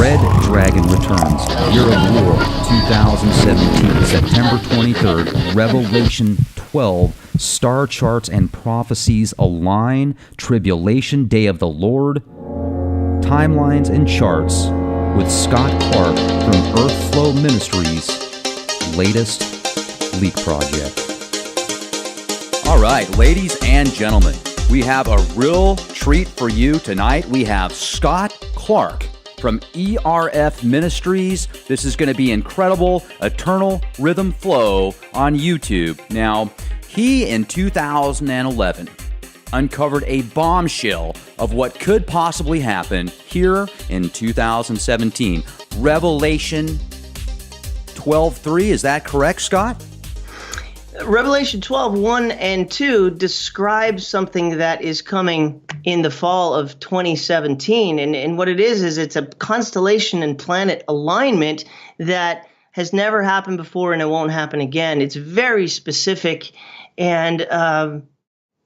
Red Dragon returns. Year of War 2017, September 23rd, Revelation 12. Star charts and prophecies align. Tribulation, Day of the Lord. Timelines and charts with Scott Clark from Earthflow Ministries' latest leak project. All right, ladies and gentlemen, we have a real treat for you tonight. We have Scott Clark from ERF Ministries. This is going to be incredible. Eternal Rhythm Flow on YouTube. Now, he in 2011 uncovered a bombshell of what could possibly happen here in 2017. Revelation 12:3, is that correct, Scott? Revelation 12:1 and 2 describes something that is coming in the fall of 2017. And what it is it's a constellation and planet alignment that has never happened before and it won't happen again. It's very specific, and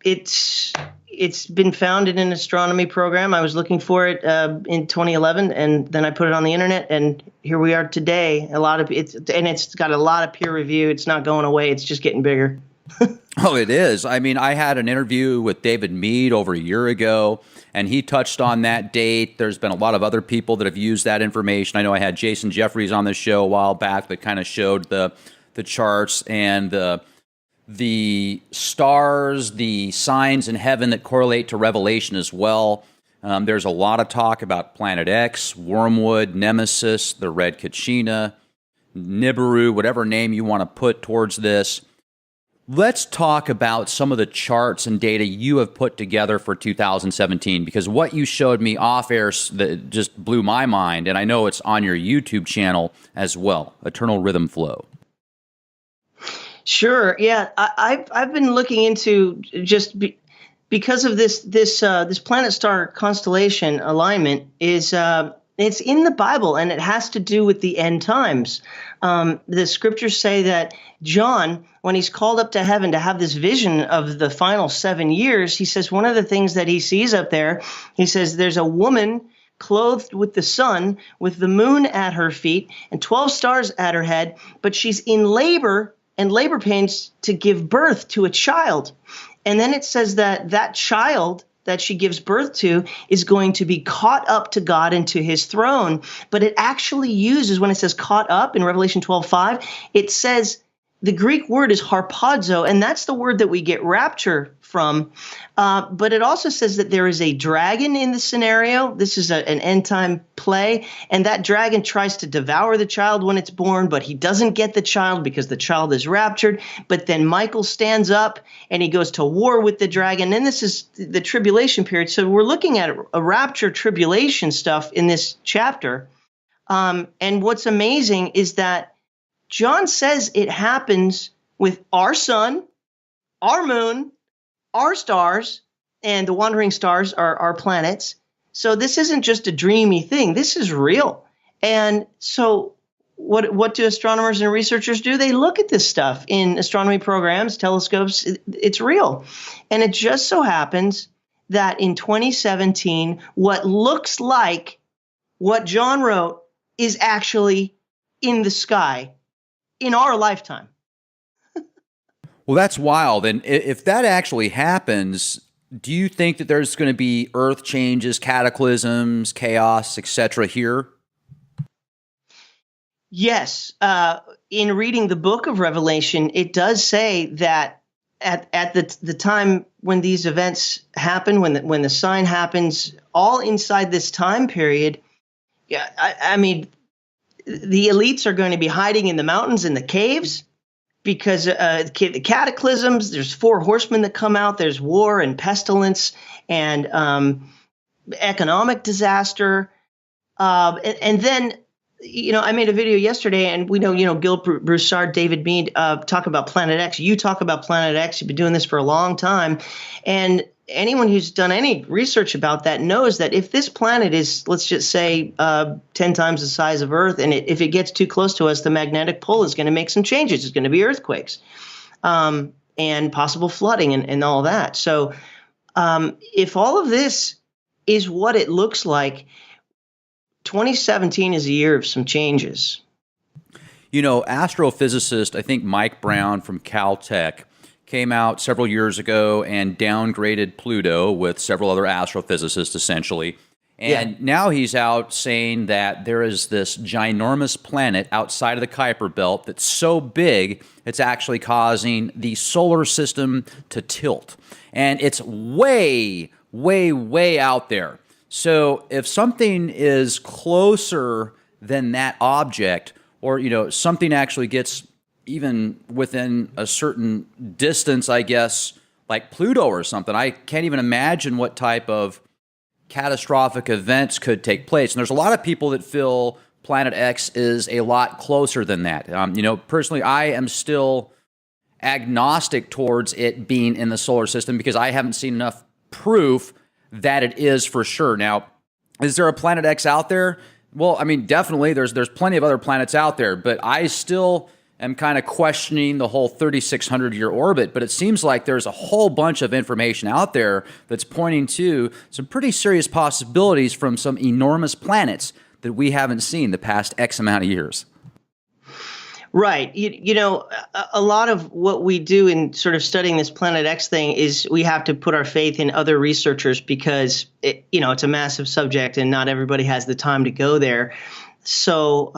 it's been found in an astronomy program. I was looking for it in 2011, and then I put it on the internet, and here we are today. It's got a lot of peer review. It's not going away. It's just getting bigger. Oh, it is. I mean, I had an interview with David Mead over a year ago, and he touched on that date. There's been a lot of other people that have used that information. I know I had Jason Jeffries on the show a while back that kind of showed the charts and the stars, the signs in heaven that correlate to Revelation as well. There's a lot of talk about Planet X, Wormwood, Nemesis, the Red Kachina, Nibiru, whatever name you want to put towards this. Let's talk about some of the charts and data you have put together for 2017, because what you showed me off air that just blew my mind, and I know it's on your YouTube channel as well, Eternal Rhythm Flow. Sure. Yeah, I've been looking into because of this planet star constellation alignment is it's in the Bible, and it has to do with the end times. The scriptures say that John, when he's called up to heaven to have this vision of the final 7 years, he says one of the things that he sees up there, he says there's a woman clothed with the sun, with the moon at her feet, and 12 stars at her head, but she's in labor and labor pains to give birth to a child. And then it says that child that she gives birth to is going to be caught up to God and to his throne. But it actually uses, when it says caught up in Revelation 12:5, it says the Greek word is harpazo, and that's the word that we get rapture from. But it also says that there is a dragon in the scenario. This is an end time play, and that dragon tries to devour the child when it's born, but he doesn't get the child because the child is raptured. But then Michael stands up and he goes to war with the dragon. And this is the tribulation period. So we're looking at a rapture tribulation stuff in this chapter. And what's amazing is that John says it happens with our sun, our moon, our stars, and the wandering stars are our planets. So this isn't just a dreamy thing. This is real. And so what do astronomers and researchers do? They look at this stuff in astronomy programs, telescopes. It's real. And it just so happens that in 2017, what looks like what John wrote is actually in the sky in our lifetime. Well, that's wild. And if that actually happens, do you think that there's going to be earth changes, cataclysms, chaos, etc. here? Yes. In reading the book of Revelation, it does say that at the time when these events happen, when the sign happens, all inside this time period, I mean, the elites are going to be hiding in the mountains, in the caves, because the cataclysms, there's 4 horsemen that come out, there's war and pestilence and economic disaster. And then, I made a video yesterday, and we know, Gil Broussard, David Mead talk about Planet X. You talk about Planet X. You've been doing this for a long time. And anyone who's done any research about that knows that if this planet is, let's just say, 10 times the size of Earth, and if it gets too close to us, the magnetic pull is going to make some changes. It's going to be earthquakes and possible flooding and all that. So if all of this is what it looks like, 2017 is a year of some changes. You know, astrophysicist, I think Mike Brown from Caltech, came out several years ago and downgraded Pluto with several other astrophysicists, essentially. And now he's out saying that there is this ginormous planet outside of the Kuiper Belt that's so big, it's actually causing the solar system to tilt. And it's way, way, way out there. So if something is closer than that object, or, you know, something actually gets even within a certain distance, I guess, like Pluto or something, I can't even imagine what type of catastrophic events could take place. And there's a lot of people that feel Planet X is a lot closer than that. You know, personally, I am still agnostic towards it being in the solar system because I haven't seen enough proof that it is for sure. Now, is there a Planet X out there? Well, I mean, definitely there's plenty of other planets out there, but I still am kind of questioning the whole 3,600-year orbit, but it seems like there's a whole bunch of information out there that's pointing to some pretty serious possibilities from some enormous planets that we haven't seen the past X amount of years. Right. You know, a lot of what we do in sort of studying this Planet X thing is we have to put our faith in other researchers because, it's a massive subject and not everybody has the time to go there. So,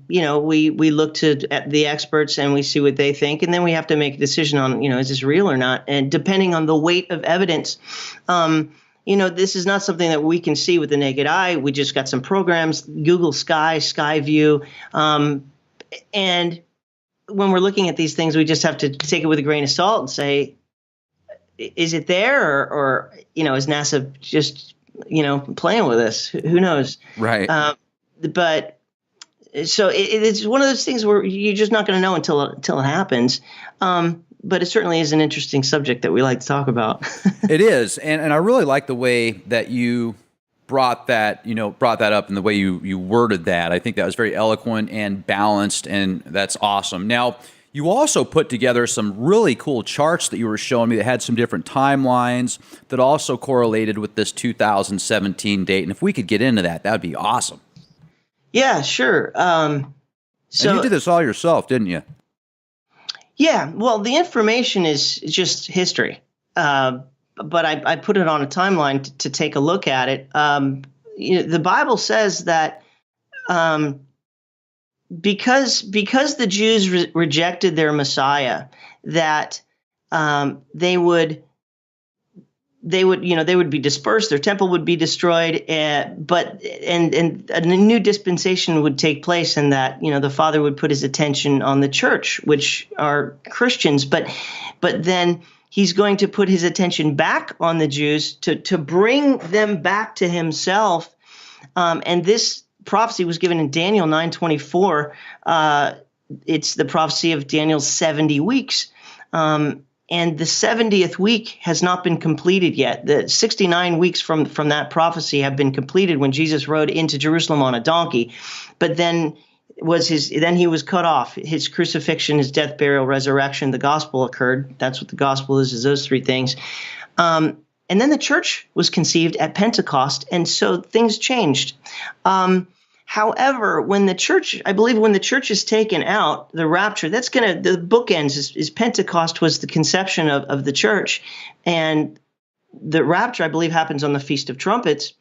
we look at the experts and we see what they think, and then we have to make a decision on, is this real or not? And depending on the weight of evidence, this is not something that we can see with the naked eye. We just got some programs, Google Skyview. And when we're looking at these things, we just have to take it with a grain of salt and say, is it there or is NASA just, playing with us? Who knows? Right. But so it's one of those things where you're just not going to know until it happens. But it certainly is an interesting subject that we like to talk about. It is. And I really like the way that you brought that up and the way you worded that. I think that was very eloquent and balanced, and that's awesome. Now, you also put together some really cool charts that you were showing me that had some different timelines that also correlated with this 2017 date. And if we could get into that, that would be awesome. Yeah, sure. And you did this all yourself, didn't you? Yeah. Well, the information is just history. But I put it on a timeline to take a look at it. The Bible says that because the Jews rejected their Messiah, that they would be dispersed, their temple would be destroyed, but a new dispensation would take place, and that the Father would put his attention on the church, which are Christians, but then he's going to put his attention back on the Jews to bring them back to himself. And this prophecy was given in Daniel 9:24. It's the prophecy of Daniel's 70 weeks. And the 70th week has not been completed yet. The 69 weeks from that prophecy have been completed when Jesus rode into Jerusalem on a donkey. But then he was cut off. His crucifixion, his death, burial, resurrection, the gospel occurred. That's what the gospel is those three things. And then the church was conceived at Pentecost, and so things changed. However, when the church is taken out, the rapture, the bookends is Pentecost was the conception of the church, and the rapture, I believe, happens on the Feast of Trumpets,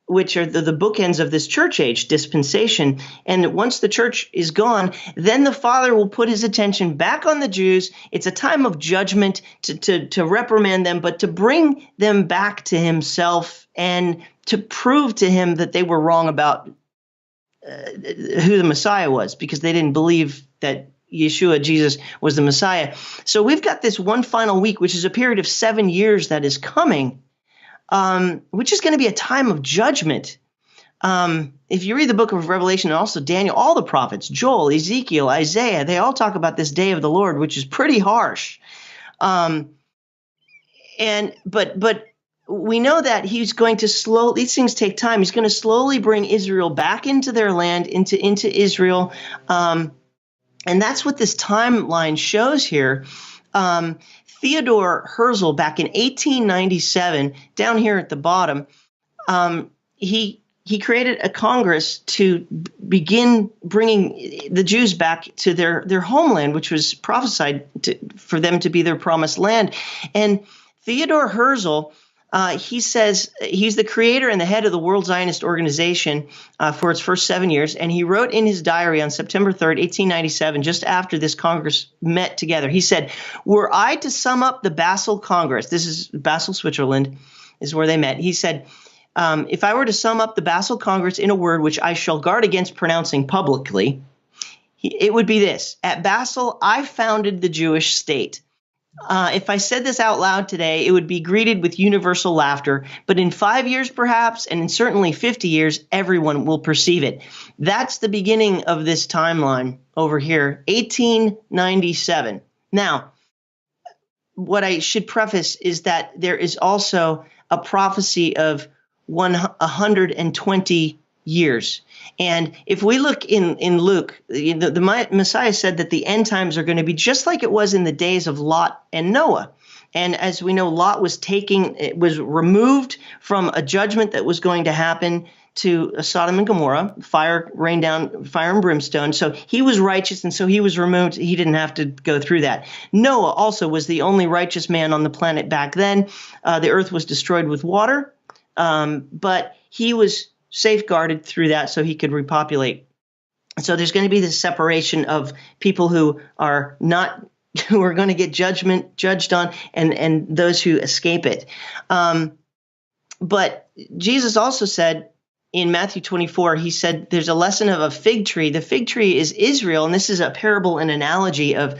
which are the bookends of this church age dispensation. And once the church is gone, then the Father will put his attention back on the Jews. It's a time of judgment to reprimand them, but to bring them back to himself and to prove to him that they were wrong about who the Messiah was, because they didn't believe that Yeshua, Jesus, was the Messiah. So we've got this one final week, which is a period of 7 years that is coming, which is going to be a time of judgment. If you read the book of Revelation and also Daniel, all the prophets, Joel, Ezekiel, Isaiah, they all talk about this day of the Lord, which is pretty harsh. But we know that he's going to these things take time. He's going to slowly bring Israel back into their land, into Israel. And that's what this timeline shows here. Theodore Herzl, back in 1897, down here at the bottom, he he created a Congress to begin bringing the Jews back to their homeland, which was prophesied for them to be their promised land. And Theodore Herzl, he says he's the creator and the head of the World Zionist Organization for its first 7 years. And he wrote in his diary on September 3rd, 1897, just after this Congress met together, he said, "Were I to sum up the Basel Congress," this is Basel, Switzerland, is where they met. He said, "If I were to sum up the Basel Congress in a word which I shall guard against pronouncing publicly, it would be this: at Basel, I founded the Jewish state. If I said this out loud today, it would be greeted with universal laughter. But in 5 years, perhaps, and in certainly 50 years, everyone will perceive it." That's the beginning of this timeline over here, 1897. Now, what I should preface is that there is also a prophecy of 120 years. And if we look in Luke, the Messiah said that the end times are going to be just like it was in the days of Lot and Noah. And as we know, Lot was removed from a judgment that was going to happen to Sodom and Gomorrah. Fire rained down, fire and brimstone. So he was righteous, and so he was removed. He didn't have to go through that. Noah also was the only righteous man on the planet back then. The earth was destroyed with water, but he was safeguarded through that so he could repopulate. So there's going to be this separation of people who are not, who are going to get judged on, and those who escape it. But Jesus also said in Matthew 24, he said there's a lesson of a fig tree. The fig tree is Israel, and this is a parable, an analogy of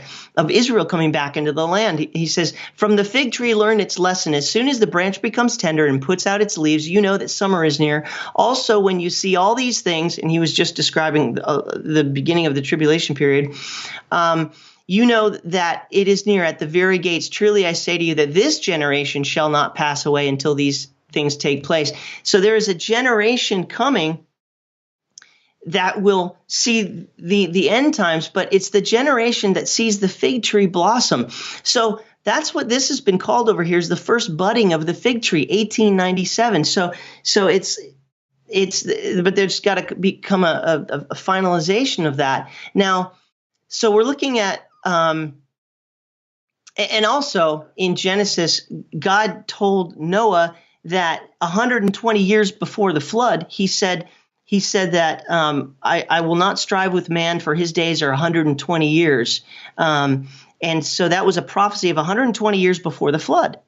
Israel coming back into the land. He says, "From the fig tree learn its lesson. As soon as the branch becomes tender and puts out its leaves, you know that summer is near. Also, when you see all these things," and he was just describing the beginning of the tribulation period, "you know that it is near at the very gates. Truly I say to you that this generation shall not pass away until these things take place." So there is a generation coming that will see the end times, but it's the generation that sees the fig tree blossom. So that's what this has been called over here, is the first budding of the fig tree, 1897. So it's but there's got to become a finalization of that. Now, so we're looking at and also in Genesis, God told Noah that 120 years before the flood, he said that I will not strive with man, for his days are 120 years. And so that was a prophecy of 120 years before the flood.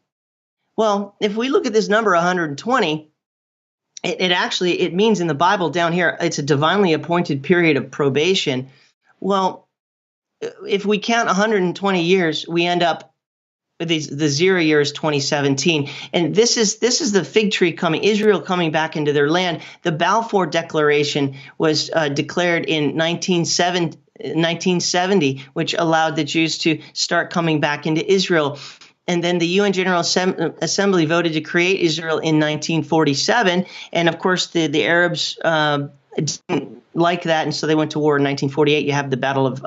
Well, if we look at this number 120, it means in the Bible down here, it's a divinely appointed period of probation. Well, if we count 120 years, we end up the 0 year is 2017, and this is the fig tree coming, Israel coming back into their land. The Balfour Declaration was declared in 1970, which allowed the Jews to start coming back into Israel. And then the UN General Assembly voted to create Israel in 1947, and of course the Arabs didn't like that, and so they went to war in 1948. You have the Battle of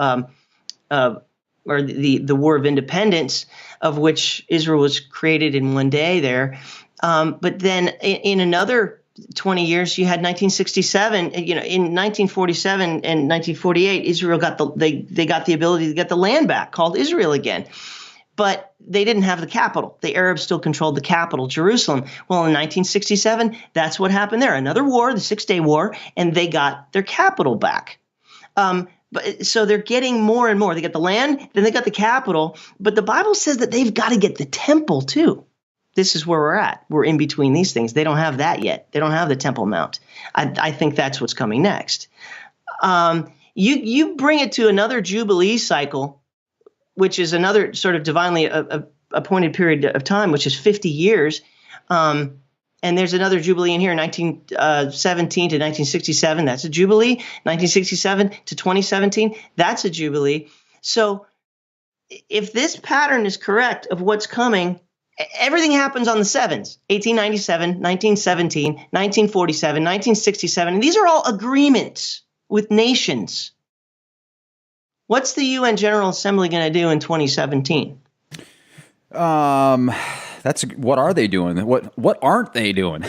or the War of Independence, of which Israel was created in one day there. But then in another 20 years, you had 1967. In 1947 and 1948, Israel got they got the ability to get the land back, called Israel again. But they didn't have the capital. The Arabs still controlled the capital, Jerusalem. Well, in 1967, that's what happened there. Another war, the 6-Day War, and they got their capital back. So they're getting more and more. They get the land, then they got the capital. But the Bible says that they've got to get the temple too. This is where we're at. We're in between these things. They don't have that yet. They don't have the Temple Mount. I think that's what's coming next. You bring it to another Jubilee cycle, which is another sort of divinely appointed period of time, which is 50 years. And there's another Jubilee in here, 1917 to 1967. That's a Jubilee. 1967 to 2017. That's a Jubilee. So if this pattern is correct of what's coming, everything happens on the sevens: 1897, 1917, 1947, 1967. And these are all agreements with nations. What's the UN General Assembly going to do in 2017? What are they doing? What aren't they doing?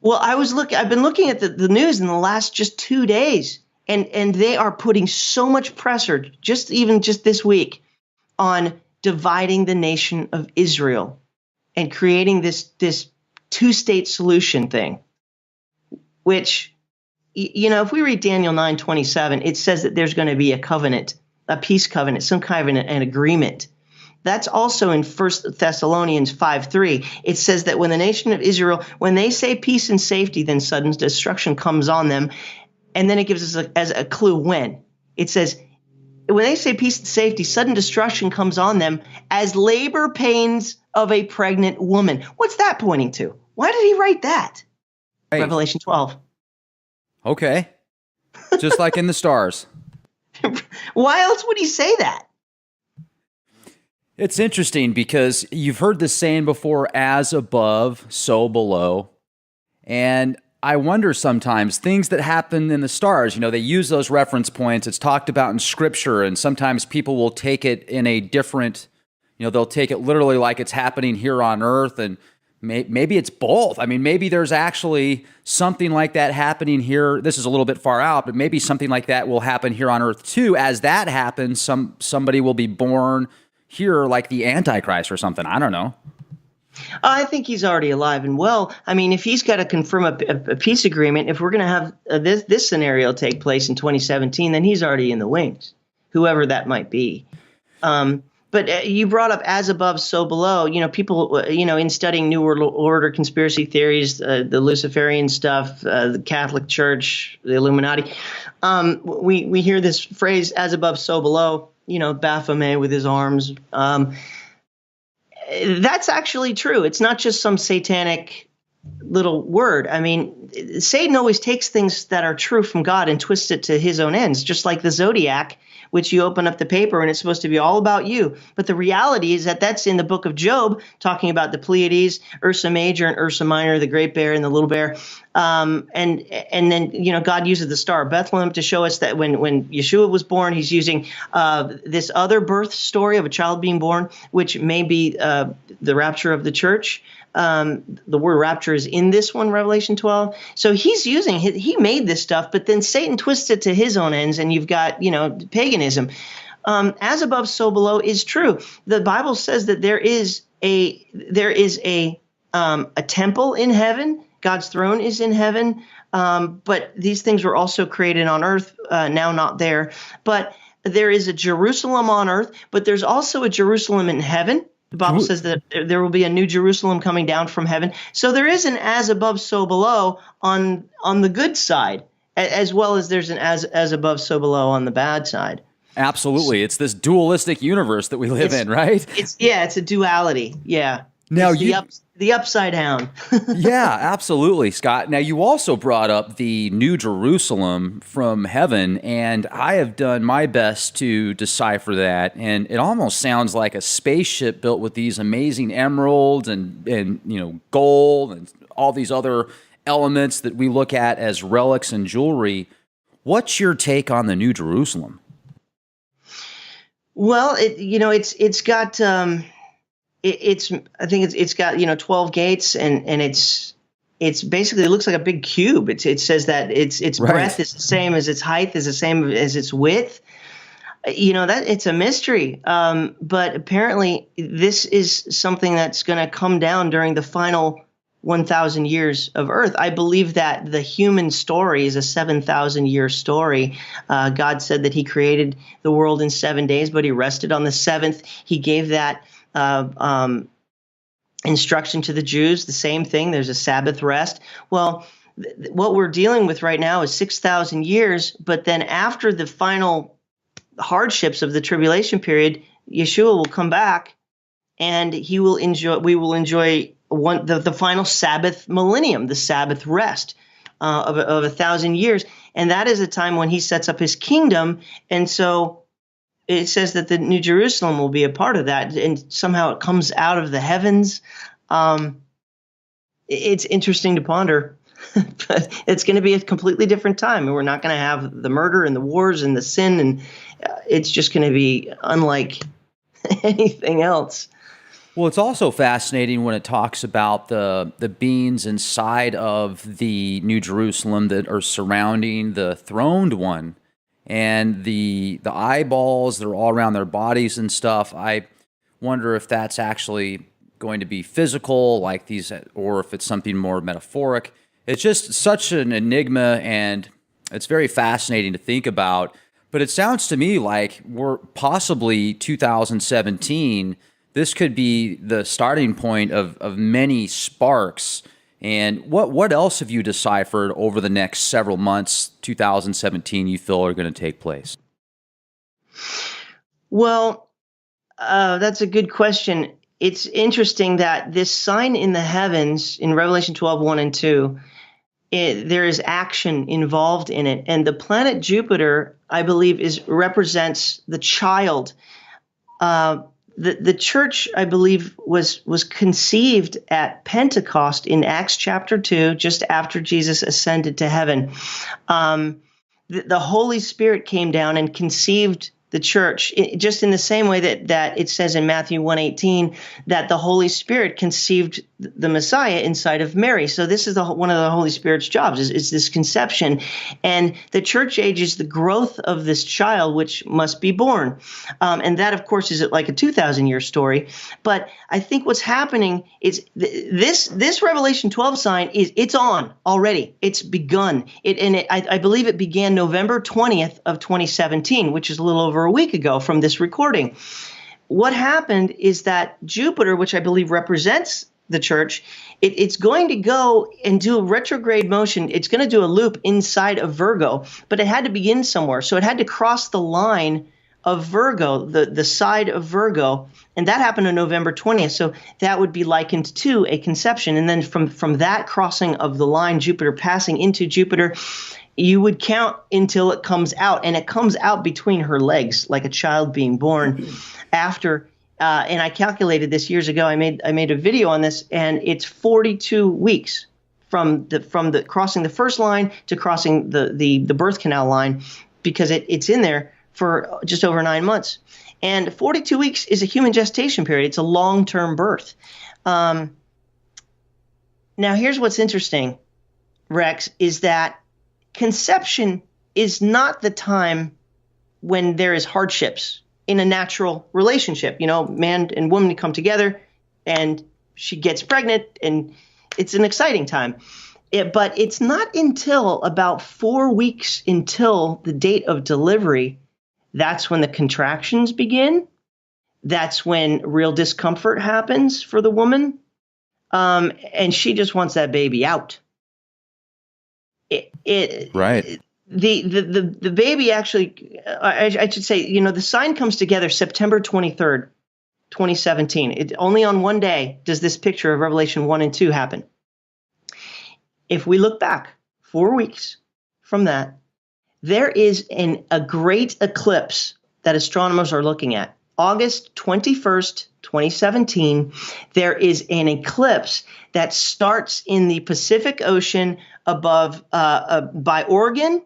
Well, I've been looking at the news in the last just 2 days, and they are putting so much pressure, just this week, on dividing the nation of Israel and creating this two-state solution thing, which, if we read Daniel 9:27, it says that there's going to be a covenant, a peace covenant, some kind of an agreement. That's also in 1 Thessalonians 5:3. It says that when the nation of Israel, when they say peace and safety, then sudden destruction comes on them. And then it gives us as a clue when. It says, when they say peace and safety, sudden destruction comes on them as labor pains of a pregnant woman. What's that pointing to? Why did he write that? Right. Revelation 12. Okay. Just like in the stars. Why else would he say that? It's interesting because you've heard this saying before, as above, so below. And I wonder sometimes, things that happen in the stars, they use those reference points. It's talked about in Scripture, and sometimes people will take it in a different, they'll take it literally like it's happening here on Earth, and maybe it's both. I mean, maybe there's actually something like that happening here. This is a little bit far out, but maybe something like that will happen here on Earth too. As that happens, somebody will be born here like the Antichrist or something. I don't know. I think he's already alive and well. I mean, if he's got to confirm a peace agreement, if we're going to have this scenario take place in 2017, then he's already in the wings, whoever that might be. But you brought up as above, so below. People, in studying New World Order conspiracy theories, the Luciferian stuff, the Catholic Church, the Illuminati, we hear this phrase, as above, so below. Baphomet with his arms. That's actually true. It's not just some satanic little word. I mean, Satan always takes things that are true from God and twists it to his own ends, just like the zodiac, which you open up the paper and it's supposed to be all about you. But the reality is that that's in the book of Job, talking about the Pleiades, Ursa Major and Ursa Minor, the Great Bear and the Little Bear. And then, God uses the Star of Bethlehem to show us that when Yeshua was born, he's using this other birth story of a child being born, which may be the rapture of the church. The word rapture is in this one, Revelation 12. So he's he made this stuff, but then Satan twists it to his own ends, and you've got, paganism. As above, so below is true. The Bible says that there is a temple in heaven. God's throne is in heaven. But these things were also created on earth, now not there. But there is a Jerusalem on earth, but there's also a Jerusalem in heaven. The Bible says that there will be a new Jerusalem coming down from heaven. So there is an as above, so below on the good side, as well as there's an as above, so below on the bad side. Absolutely. It's this dualistic universe that we live in, right? It's a duality. Yeah. Now the upside down. Yeah, absolutely, Scott. Now, you also brought up the New Jerusalem from heaven, and I have done my best to decipher that, and it almost sounds like a spaceship built with these amazing emeralds and gold and all these other elements that we look at as relics and jewelry. What's your take on the New Jerusalem? Well, it's got it's got 12 gates and it's basically, it looks like a big cube. It says that its right. breadth is the same as its height, is the same as its width. That it's a mystery. But apparently this is something that's going to come down during the final 1,000 years of Earth. I believe that the human story is a 7,000-year story. God said that he created the world in 7 days, but he rested on the seventh. He gave that instruction to the Jews, the same thing. There's a Sabbath rest. Well, what we're dealing with right now is 6,000 years, but then after the final hardships of the tribulation period, Yeshua will come back and we will enjoy the final Sabbath millennium, the Sabbath rest of 1,000 years. And that is a time when he sets up his kingdom. And so it says that the New Jerusalem will be a part of that, and somehow it comes out of the heavens. It's interesting to ponder, but it's going to be a completely different time, and we're not going to have the murder and the wars and the sin, and it's just going to be unlike anything else. Well, it's also fascinating when it talks about the beings inside of the New Jerusalem that are surrounding the throned one, and the eyeballs that are all around their bodies and stuff. I wonder if that's actually going to be physical, like these, or if it's something more metaphoric. It's just such an enigma, and it's very fascinating to think about. But it sounds to me like we're possibly 2017. This could be the starting point of many sparks. And what else have you deciphered over the next several months, 2017, you feel are going to take place? Well, that's a good question. It's interesting that this sign in the heavens in Revelation 12, 1 and 2, there is action involved in it. And the planet Jupiter, I believe, represents the child. The church, I believe, was conceived at Pentecost in Acts chapter 2, just after Jesus ascended to heaven. The Holy Spirit came down and conceived the church, just in the same way that it says in Matthew 1:18 that the Holy Spirit conceived the Messiah inside of Mary. So this is one of the Holy Spirit's jobs, is this conception. And the church age is the growth of this child, which must be born. And that, of course, is like a 2,000-year story. But I think what's happening is this Revelation 12 sign it's on already. It's begun. I believe it began November 20th of 2017, which is a little over a week ago from this recording. What happened is that Jupiter, which I believe represents the church, it's going to go and do a retrograde motion. It's going to do a loop inside of Virgo, but it had to begin somewhere. So it had to cross the line of Virgo, the side of Virgo, and that happened on November 20th. So that would be likened to a conception. And then from that crossing of the line, Jupiter passing into Jupiter, you would count until it comes out, and it comes out between her legs like a child being born after. And I calculated this years ago. I made a video on this, and it's 42 weeks from the crossing the first line to crossing the birth canal line, because it's in there for just over 9 months. And 42 weeks is a human gestation period. It's a long-term birth. Now, here's what's interesting, Rex, is that conception is not the time when there is hardships in a natural relationship. Man and woman come together and she gets pregnant, and it's an exciting time. But it's not until about 4 weeks until the date of delivery. That's when the contractions begin. That's when real discomfort happens for the woman. And she just wants that baby out. Right. The baby actually, I should say, the sign comes together September 23rd, 2017. Only on one day does this picture of Revelation 1 and 2 happen. If we look back 4 weeks from that, there is a great eclipse that astronomers are looking at. August 21st, 2017, there is an eclipse that starts in the Pacific Ocean above by Oregon,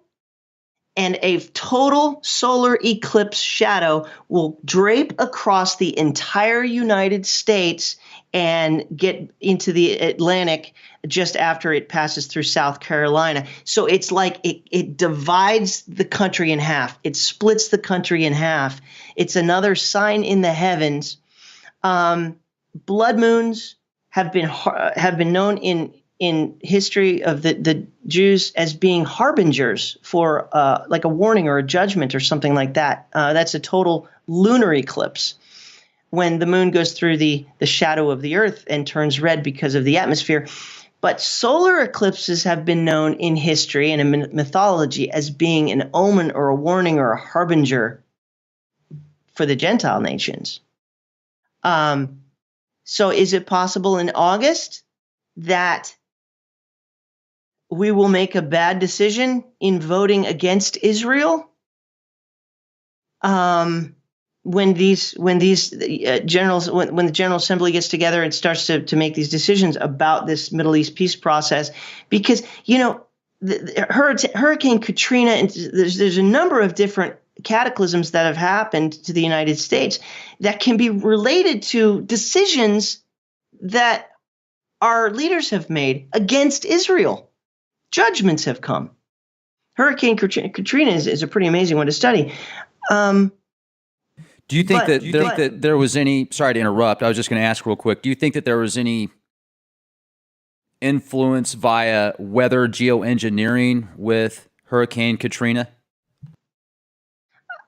and a total solar eclipse shadow will drape across the entire United States and get into the Atlantic just after it passes through South Carolina. So it's like it divides the country in half. It splits the country in half. It's another sign in the heavens. Blood moons have been known in history of the Jews as being harbingers for like a warning or a judgment or something like that. That's a total lunar eclipse, when the moon goes through the shadow of the earth and turns red because of the atmosphere. But solar eclipses have been known in history and in mythology as being an omen or a warning or a harbinger for the Gentile nations. So is it possible in August that we will make a bad decision in voting against Israel? When the General Assembly gets together and starts to make these decisions about this Middle East peace process, because Hurricane Katrina, and there's a number of different cataclysms that have happened to the United States that can be related to decisions that our leaders have made against Israel. Judgments have come. Hurricane Katrina is a pretty amazing one to study. Do you think that there was any, sorry to interrupt, I was just going to ask real quick, do you think that there was any influence via weather geoengineering with Hurricane Katrina?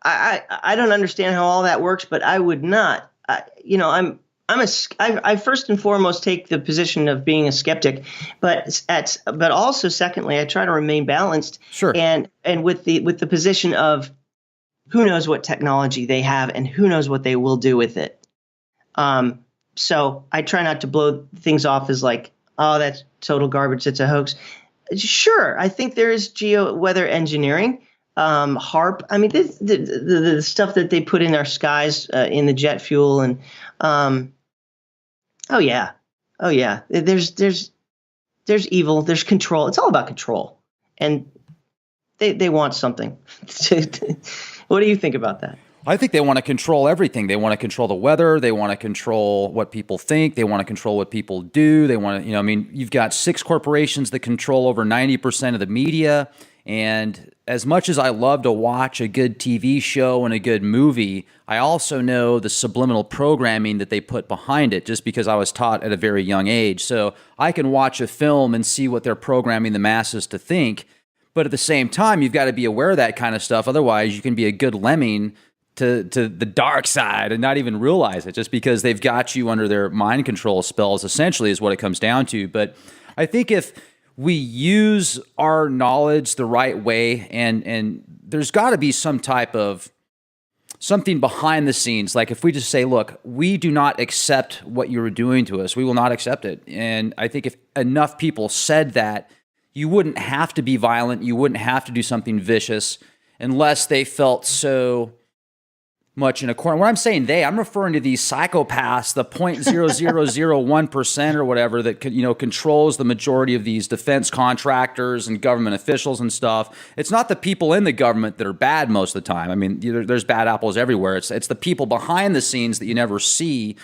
I don't understand how all that works, but I would not. I first and foremost take the position of being a skeptic, but also secondly, I try to remain balanced. Sure. And with the position of who knows what technology they have and who knows what they will do with it. So I try not to blow things off as like, oh, that's total garbage. It's a hoax. Sure, I think there is weather engineering. HARP. I mean, the stuff that they put in our skies in the jet fuel, and oh yeah. There's evil. There's control. It's all about control, and they want something. What do you think about that? I think they want to control everything. They want to control the weather. They want to control what people think. They want to control what people do. They want to, you've got 6 corporations that control over 90% of the media. And as much as I love to watch a good TV show and a good movie, I also know the subliminal programming that they put behind it just because I was taught at a very young age. So I can watch a film and see what they're programming the masses to think. But at the same time, you've got to be aware of that kind of stuff. Otherwise, you can be a good lemming to the dark side and not even realize it just because they've got you under their mind control spells, essentially, is what it comes down to. But I think if we use our knowledge the right way, and there's got to be some type of something behind the scenes. Like if we just say, look, we do not accept what you're doing to us. We will not accept it. And I think if enough people said that, you wouldn't have to be violent. You wouldn't have to do something vicious unless they felt so much in a corner. When I'm saying I'm referring to these psychopaths, the 0.0001% or whatever that controls the majority of these defense contractors and government officials and stuff. It's not the people in the government that are bad most of the time. I mean, there's bad apples everywhere. It's the people behind the scenes that you never see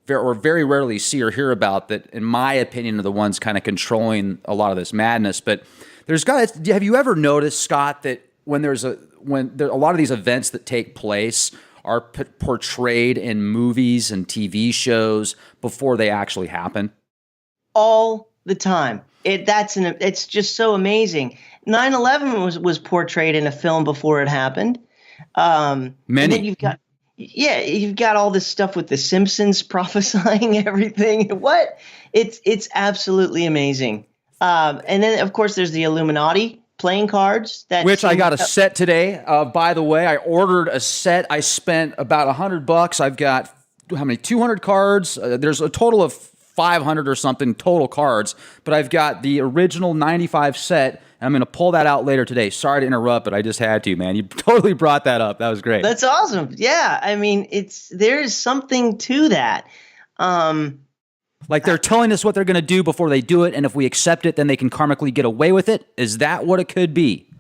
or very rarely see or hear about that, in my opinion, are the ones kind of controlling a lot of this madness. But have you ever noticed, Scott, that when there a lot of these events that take place are portrayed in movies and TV shows before they actually happen? All the time. It's just so amazing. 9/11 was portrayed in a film before it happened. Many. And then you've got all this stuff with the Simpsons prophesying everything. What? It's absolutely amazing. And then of course there's the Illuminati playing cards. Which I got a set today. By the way, I ordered a set. I spent about $100. I've got, 200 cards? There's a total of 500 or something total cards, but I've got the original 95 set, and I'm going to pull that out later today. Sorry to interrupt, but I just had to, man. You totally brought that up. That was great. That's awesome. Yeah, I mean, there is something to that. Like they're telling us what they're going to do before they do it, and if we accept it, then they can karmically get away with it? Is that what it could be?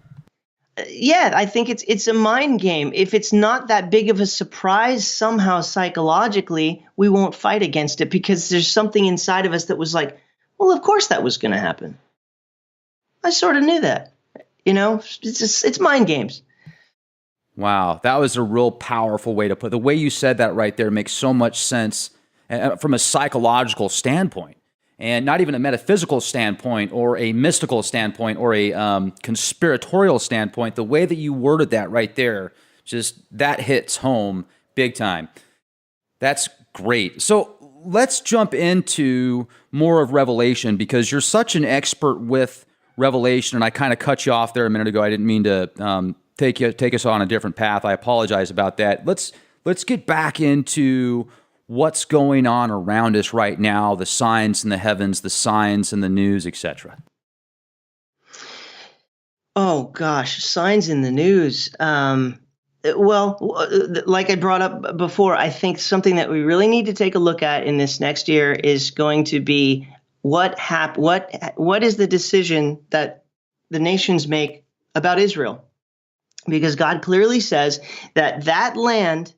Yeah, I think it's a mind game. If it's not that big of a surprise somehow psychologically, we won't fight against it because there's something inside of us that was like, well, of course that was going to happen. I sort of knew that. It's mind games. Wow, that was a real powerful way to put it. The way you said that right there makes so much sense from a psychological standpoint, and not even a metaphysical standpoint or a mystical standpoint or a conspiratorial standpoint. The way that you worded that right there, just that hits home big time. That's great. So let's jump into more of Revelation, because you're such an expert with Revelation, and I kind of cut you off there a minute ago. I didn't mean to take us on a different path. I apologize about that. Let's get back into what's going on around us right now, the signs in the heavens, the signs in the news, etc. Oh, gosh, signs in the news. Well, like I brought up before, I think something that we really need to take a look at in this next year is going to be what is the decision that the nations make about Israel. because God clearly says that that land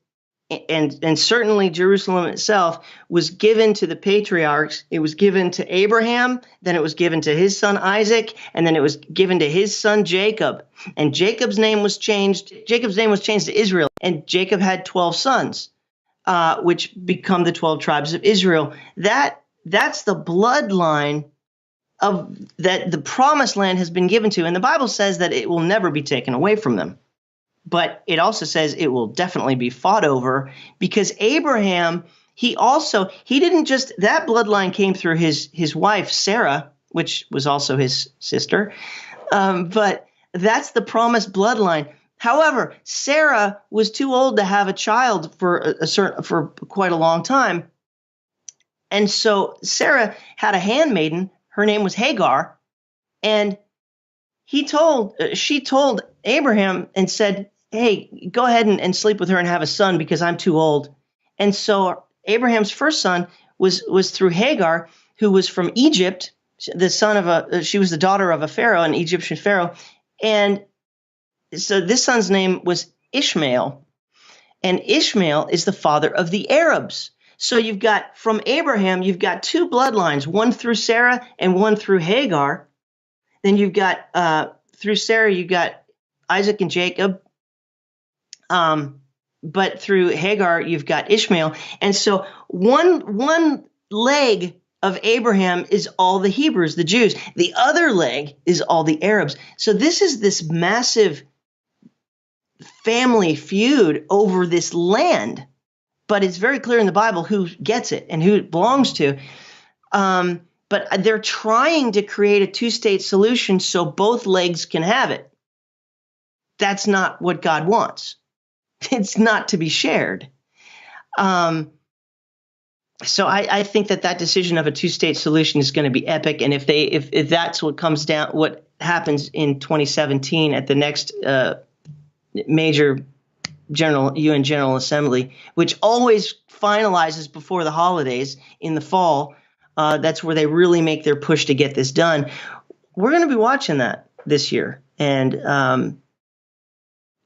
and certainly Jerusalem itself was given to the patriarchs. It was given to Abraham, then it was given to his son Isaac, and then it was given to his son Jacob. And Jacob's name was changed. Jacob's name was changed to Israel, and Jacob had 12 sons, which become the 12 tribes of Israel. That's the bloodline of that the promised land has been given to, and the Bible says that it will never be taken away from them. But it also says it will definitely be fought over, because Abraham, he didn't just, that bloodline came through his wife, Sarah, which was also his sister. But that's the promised bloodline. However, Sarah was too old to have a child for quite a long time. And so Sarah had a handmaiden. Her name was Hagar. And she told Abraham and said, hey, go ahead and sleep with her and have a son because I'm too old. And so Abraham's first son was through Hagar, who was from Egypt, she was the daughter of a pharaoh, an Egyptian pharaoh. And so this son's name was Ishmael. And Ishmael is the father of the Arabs. So you've got, from Abraham, you've got two bloodlines, one through Sarah and one through Hagar. Then you've got, through Sarah, you've got Isaac and Jacob. But through Hagar, you've got Ishmael. And so one leg of Abraham is all the Hebrews, the Jews. The other leg is all the Arabs. So this is this massive family feud over this land. But it's very clear in the Bible who gets it and who it belongs to. But they're trying to create a two-state solution so both legs can have it. That's not what God wants. It's not to be shared. So I think that decision of a two-state solution is going to be epic. And if that's what happens in 2017 at the next major UN General Assembly, which always finalizes before the holidays in the fall, that's where they really make their push to get this done. We're going to be watching that this year. And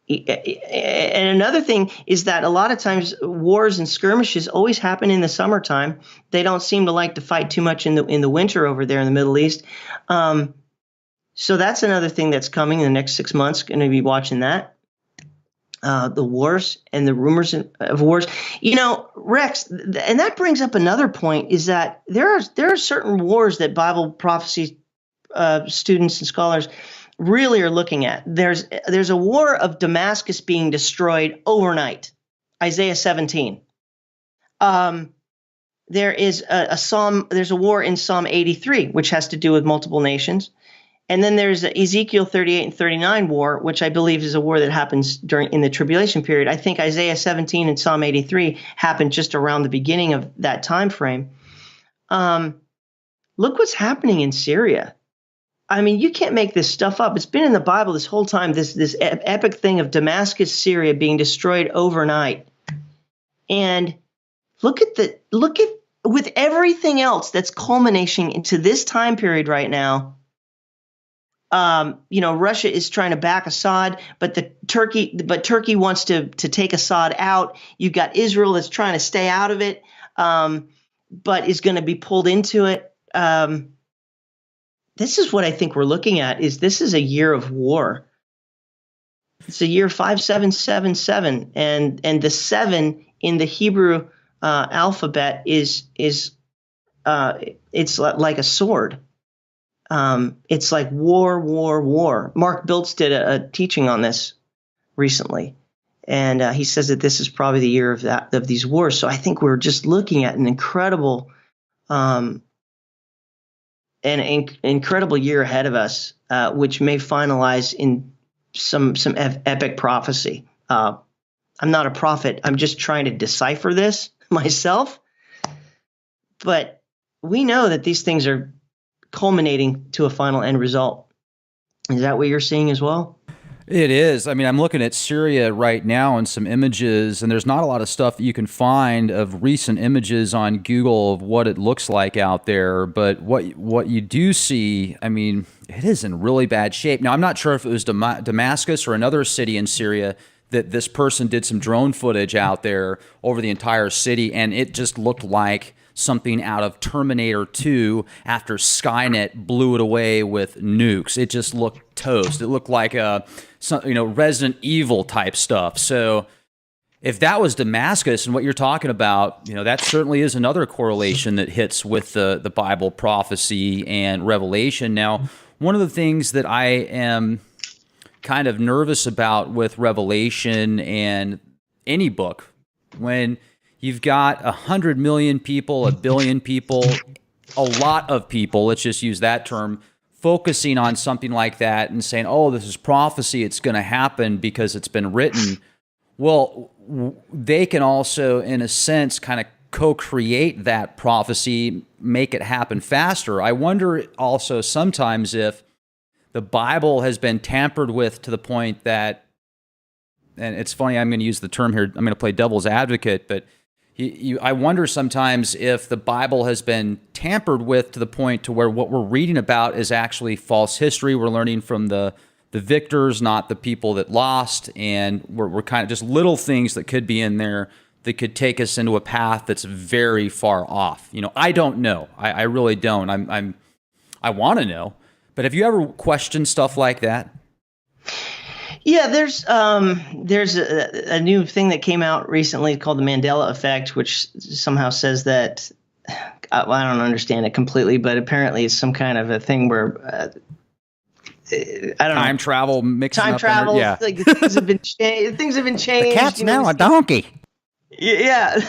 another thing is that a lot of times wars and skirmishes always happen in the summertime. They don't seem to like to fight too much in the winter over there in the Middle East. So that's another thing that's coming in the next 6 months. Going to be watching that. The wars and the rumors of wars. You know, Rex, and that brings up another point, is that there are certain wars that Bible prophecy students and scholars really are looking at. There's a war of Damascus being destroyed overnight, Isaiah 17. There is there's a war in Psalm 83, which has to do with multiple nations. And then there's Ezekiel 38 and 39 war, which I believe is a war that happens in the tribulation period. I think Isaiah 17 and Psalm 83 happened just around the beginning of that time frame. Look what's happening in Syria. I mean, you can't make this stuff up. It's been in the Bible this whole time, this epic thing of Damascus, Syria being destroyed overnight. And look at with everything else that's culminating into this time period right now. Russia is trying to back Assad, but Turkey wants to take Assad out. You've got Israel that's trying to stay out of it, but is going to be pulled into it. This is what I think we're looking at. This is a year of war. It's a year 5777, and the 7 in the Hebrew alphabet is it's like a sword. It's like war, war, war. Mark Biltz did a teaching on this recently, and he says that this is probably the year of these wars. So I think we're just looking at an incredible, incredible year ahead of us, which may finalize in some epic prophecy. I'm not a prophet. I'm just trying to decipher this myself, but we know that these things are culminating to a final end result. Is that what you're seeing as well? It is. I mean, I'm looking at Syria right now and some images, and there's not a lot of stuff that you can find of recent images on Google of what it looks like out there. But what you do see, I mean, it is in really bad shape. Now, I'm not sure if it was Damascus or another city in Syria that this person did some drone footage out there over the entire city, and it just looked like something out of Terminator 2 after Skynet blew it away with nukes. It just looked toast. It looked like Resident Evil type stuff. So if that was Damascus and what you're talking about, that certainly is another correlation that hits with the Bible prophecy and Revelation. Now, one of the things that I am kind of nervous about with Revelation and any book, when you've got 100 million people, 1 billion people, a lot of people, let's just use that term, focusing on something like that and saying, oh, this is prophecy, it's going to happen because it's been written. Well, they can also, in a sense, kind of co-create that prophecy, make it happen faster. I wonder also sometimes if the Bible has been tampered with to the point that, and it's funny, I'm going to use the term here, I'm going to play devil's advocate, but I wonder sometimes if the Bible has been tampered with to the point to where what we're reading about is actually false history. We're learning from the victors, not the people that lost, and we're kind of just little things that could be in there that could take us into a path that's very far off. I don't know. I really don't. I want to know. But have you ever questioned stuff like that? Yeah, there's a new thing that came out recently called the Mandela effect, which somehow says that I don't understand it completely, but apparently it's some kind of a thing where I don't know. Time travel mixing Time up travel. Yeah. Like things have been changed. Things have been changed. The cat's now a donkey. Yeah.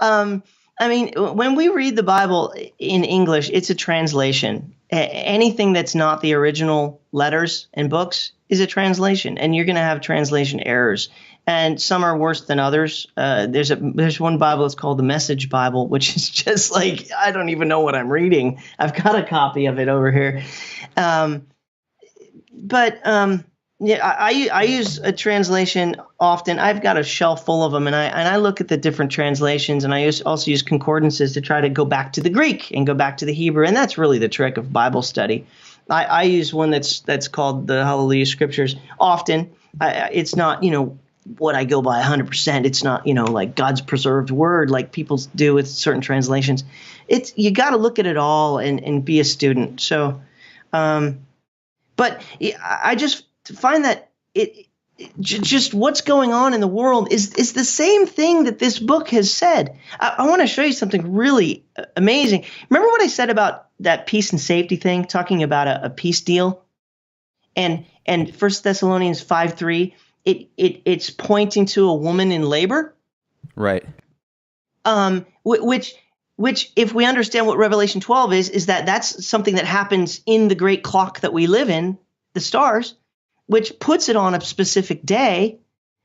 I mean, when we read the Bible in English, it's a translation. Anything that's not the original letters and books is a translation, and you're going to have translation errors, and some are worse than others. There's one Bible that's called the Message Bible, which is just like, I don't even know what I'm reading. I've got a copy of it over here. Yeah, I use a translation often. I've got a shelf full of them, and I look at the different translations, and I also use concordances to try to go back to the Greek and go back to the Hebrew, and that's really the trick of Bible study. I use one that's called the Hallelujah Scriptures often. It's not what I go by 100%. It's not like God's preserved word like people do with certain translations. You got to look at it all and be a student. So, but I just find that just what's going on in the world is the same thing that this book has said. I want to show you something really amazing. Remember what I said about that peace and safety thing, talking about a peace deal? And 1 Thessalonians 5:3, it's pointing to a woman in labor. Right. Which if we understand what Revelation 12 is that's something that happens in the great clock that we live in, the stars, which puts it on a specific day,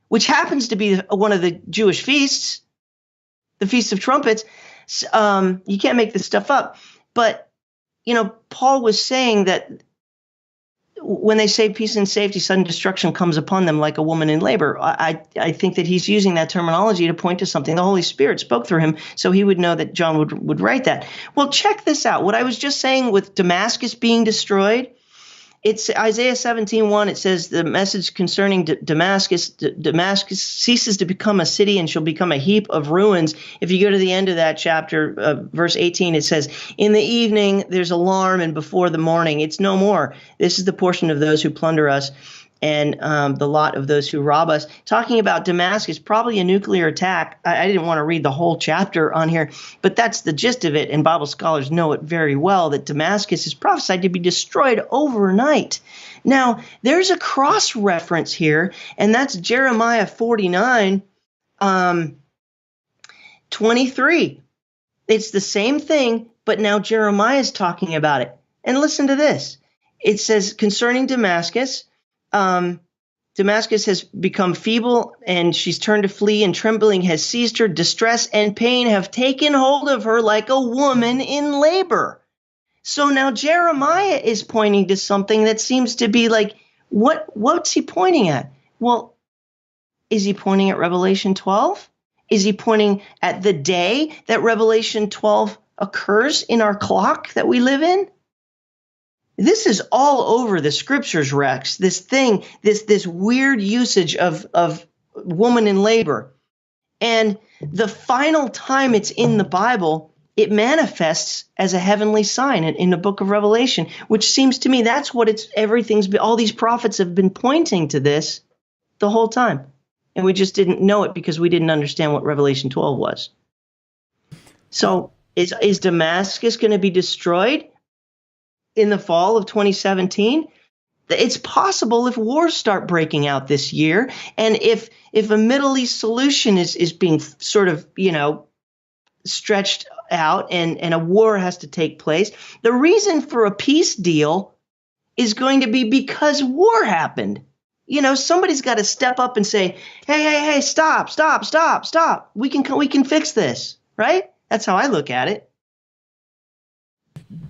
which happens to be one of the Jewish feasts, the Feast of Trumpets. You can't make this stuff up. But, Paul was saying that when they say peace and safety, sudden destruction comes upon them like a woman in labor. I think that he's using that terminology to point to something. The Holy Spirit spoke through him, so he would know that John would write that. Well, check this out. What I was just saying with Damascus being destroyed, it's Isaiah 17:1. It says the message concerning Damascus ceases to become a city and shall become a heap of ruins. If you go to the end of that chapter, verse 18, it says, in the evening there's alarm, and before the morning it's no more. This is the portion of those who plunder us, and the lot of those who rob us. Talking about Damascus, probably a nuclear attack. I didn't want to read the whole chapter on here, but that's the gist of it, and Bible scholars know it very well, that Damascus is prophesied to be destroyed overnight. Now, there's a cross-reference here, and that's Jeremiah 49, 23. It's the same thing, but now Jeremiah is talking about it. And listen to this. It says, concerning Damascus, Damascus has become feeble, and she's turned to flee, and trembling has seized her. Distress and pain have taken hold of her like a woman in labor. So now Jeremiah is pointing to something that seems to be like What's he pointing at? Well, is he pointing at Revelation 12? Is he pointing at the day that Revelation 12 occurs in our clock that we live in? This is all over the scriptures, Rex. This thing, this weird usage of woman in labor. And the final time it's in the Bible, it manifests as a heavenly sign in the book of Revelation, which seems to me that's what all these prophets have been pointing to this the whole time. And we just didn't know it because we didn't understand what Revelation 12 was. So is Damascus going to be destroyed in the fall of 2017? It's possible if wars start breaking out this year, and if a Middle East solution is being sort of, stretched out and a war has to take place, the reason for a peace deal is going to be because war happened. Somebody's got to step up and say, hey, stop. We can fix this, right? That's how I look at it.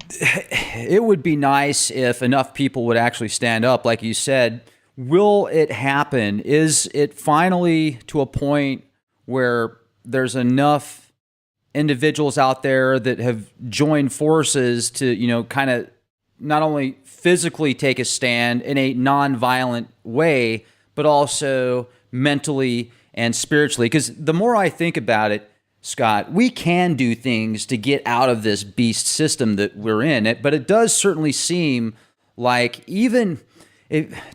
It would be nice if enough people would actually stand up. Like you said, will it happen? Is it finally to a point where there's enough individuals out there that have joined forces to, kind of not only physically take a stand in a non-violent way, but also mentally and spiritually? Because the more I think about it, Scott, we can do things to get out of this beast system that we're in. But it does certainly seem like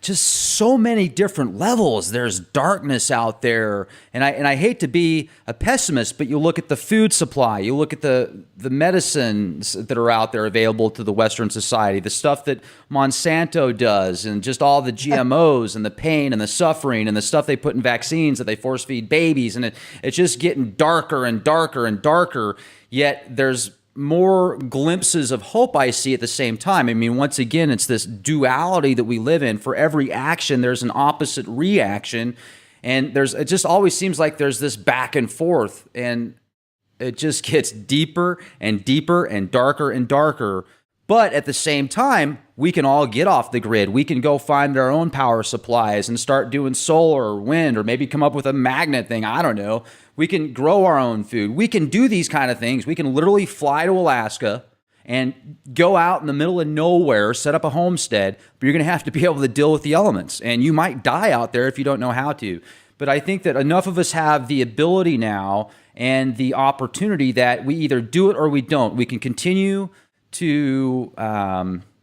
just so many different levels. There's darkness out there. And I hate to be a pessimist, but you look at the food supply, you look at the medicines that are out there available to the Western society, the stuff that Monsanto does, and just all the GMOs and the pain and the suffering and the stuff they put in vaccines that they force feed babies. And it's just getting darker and darker and darker. Yet there's more glimpses of hope I see at the same time. I mean, once again, it's this duality that we live in. For every action, there's an opposite reaction. And it just always seems like there's this back and forth. And it just gets deeper and deeper and darker. But at the same time, we can all get off the grid. We can go find our own power supplies and start doing solar or wind, or maybe come up with a magnet thing. I don't know. We can grow our own food. We can do these kind of things. We can literally fly to Alaska and go out in the middle of nowhere, set up a homestead, but you're going to have to be able to deal with the elements. And you might die out there if you don't know how to. But I think that enough of us have the ability now and the opportunity that we either do it or we don't. We can continue to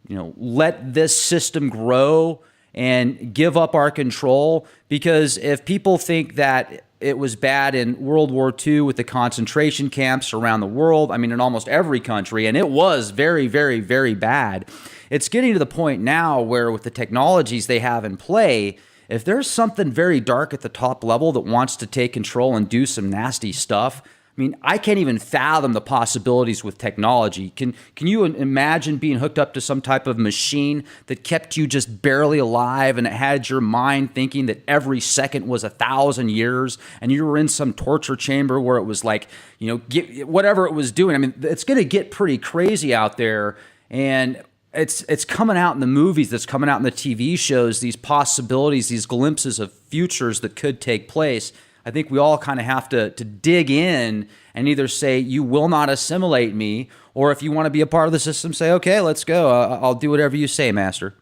let this system grow and give up our control. Because if people think that it was bad in World War II with the concentration camps around the world, I mean, in almost every country, and it was very, very, very bad, it's getting to the point now where with the technologies they have in play, if there's something very dark at the top level that wants to take control and do some nasty stuff, I mean, I can't even fathom the possibilities with technology. Can you imagine being hooked up to some type of machine that kept you just barely alive, and it had your mind thinking that every second was 1,000 years, and you were in some torture chamber where it was like, whatever it was doing? I mean, it's going to get pretty crazy out there, and it's coming out in the movies, that's coming out in the TV shows, these possibilities, these glimpses of futures that could take place. I think we all kind of have to dig in and either say, you will not assimilate me, or if you want to be a part of the system, say, okay, let's go. I'll do whatever you say, Master.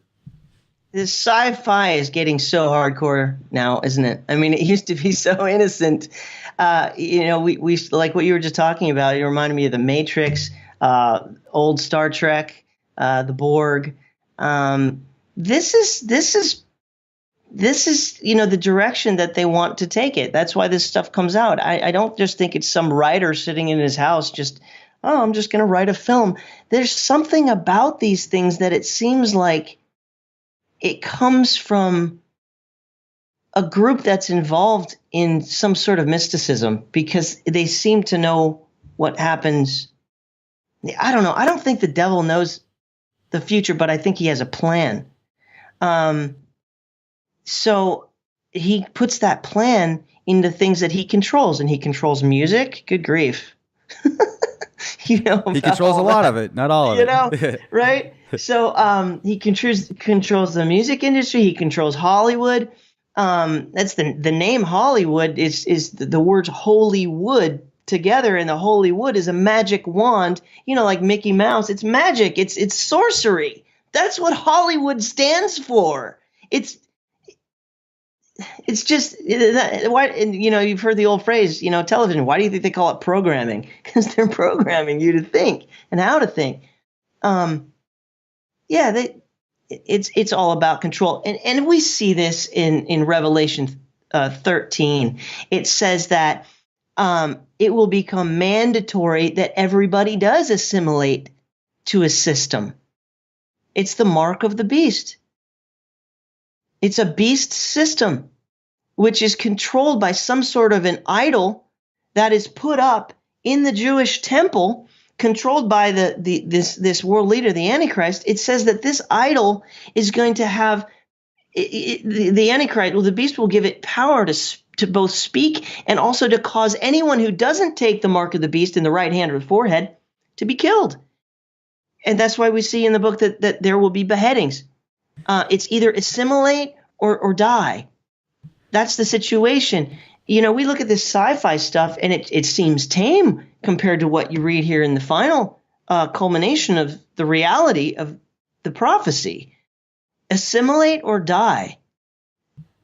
This sci-fi is getting so hardcore now, isn't it? I mean, it used to be so innocent. We like what you were just talking about. It reminded me of The Matrix, old Star Trek, the Borg. This is the direction that they want to take it. That's why this stuff comes out. I don't just think it's some writer sitting in his house I'm just going to write a film. There's something about these things that it seems like it comes from a group that's involved in some sort of mysticism, because they seem to know what happens. I don't know. I don't think the devil knows the future, but I think he has a plan. So he puts that plan into things that he controls, and he controls music. Good grief. He controls a lot of it, not all of it. Right? So he controls the music industry. He controls Hollywood. That's the name Hollywood is the words holy wood together, and the holy wood is a magic wand. Like Mickey Mouse. It's magic. It's sorcery. That's what Hollywood stands for. It's just why. And you've heard the old phrase, television. Why do you think they call it programming? Because they're programming you to think and how to think. It's all about control, and we see this in Revelation 13. It says that it will become mandatory that everybody does assimilate to a system. It's the mark of the beast. It's a beast system, which is controlled by some sort of an idol that is put up in the Jewish temple, controlled by this world leader, the Antichrist. It says that this idol is going to have the Antichrist. Well, the beast will give it power to both speak and also to cause anyone who doesn't take the mark of the beast in the right hand or the forehead to be killed. And that's why we see in the book that there will be beheadings. It's either assimilate or die. That's the situation. We look at this sci-fi stuff, and it seems tame compared to what you read here in the final culmination of the reality of the prophecy. Assimilate or die.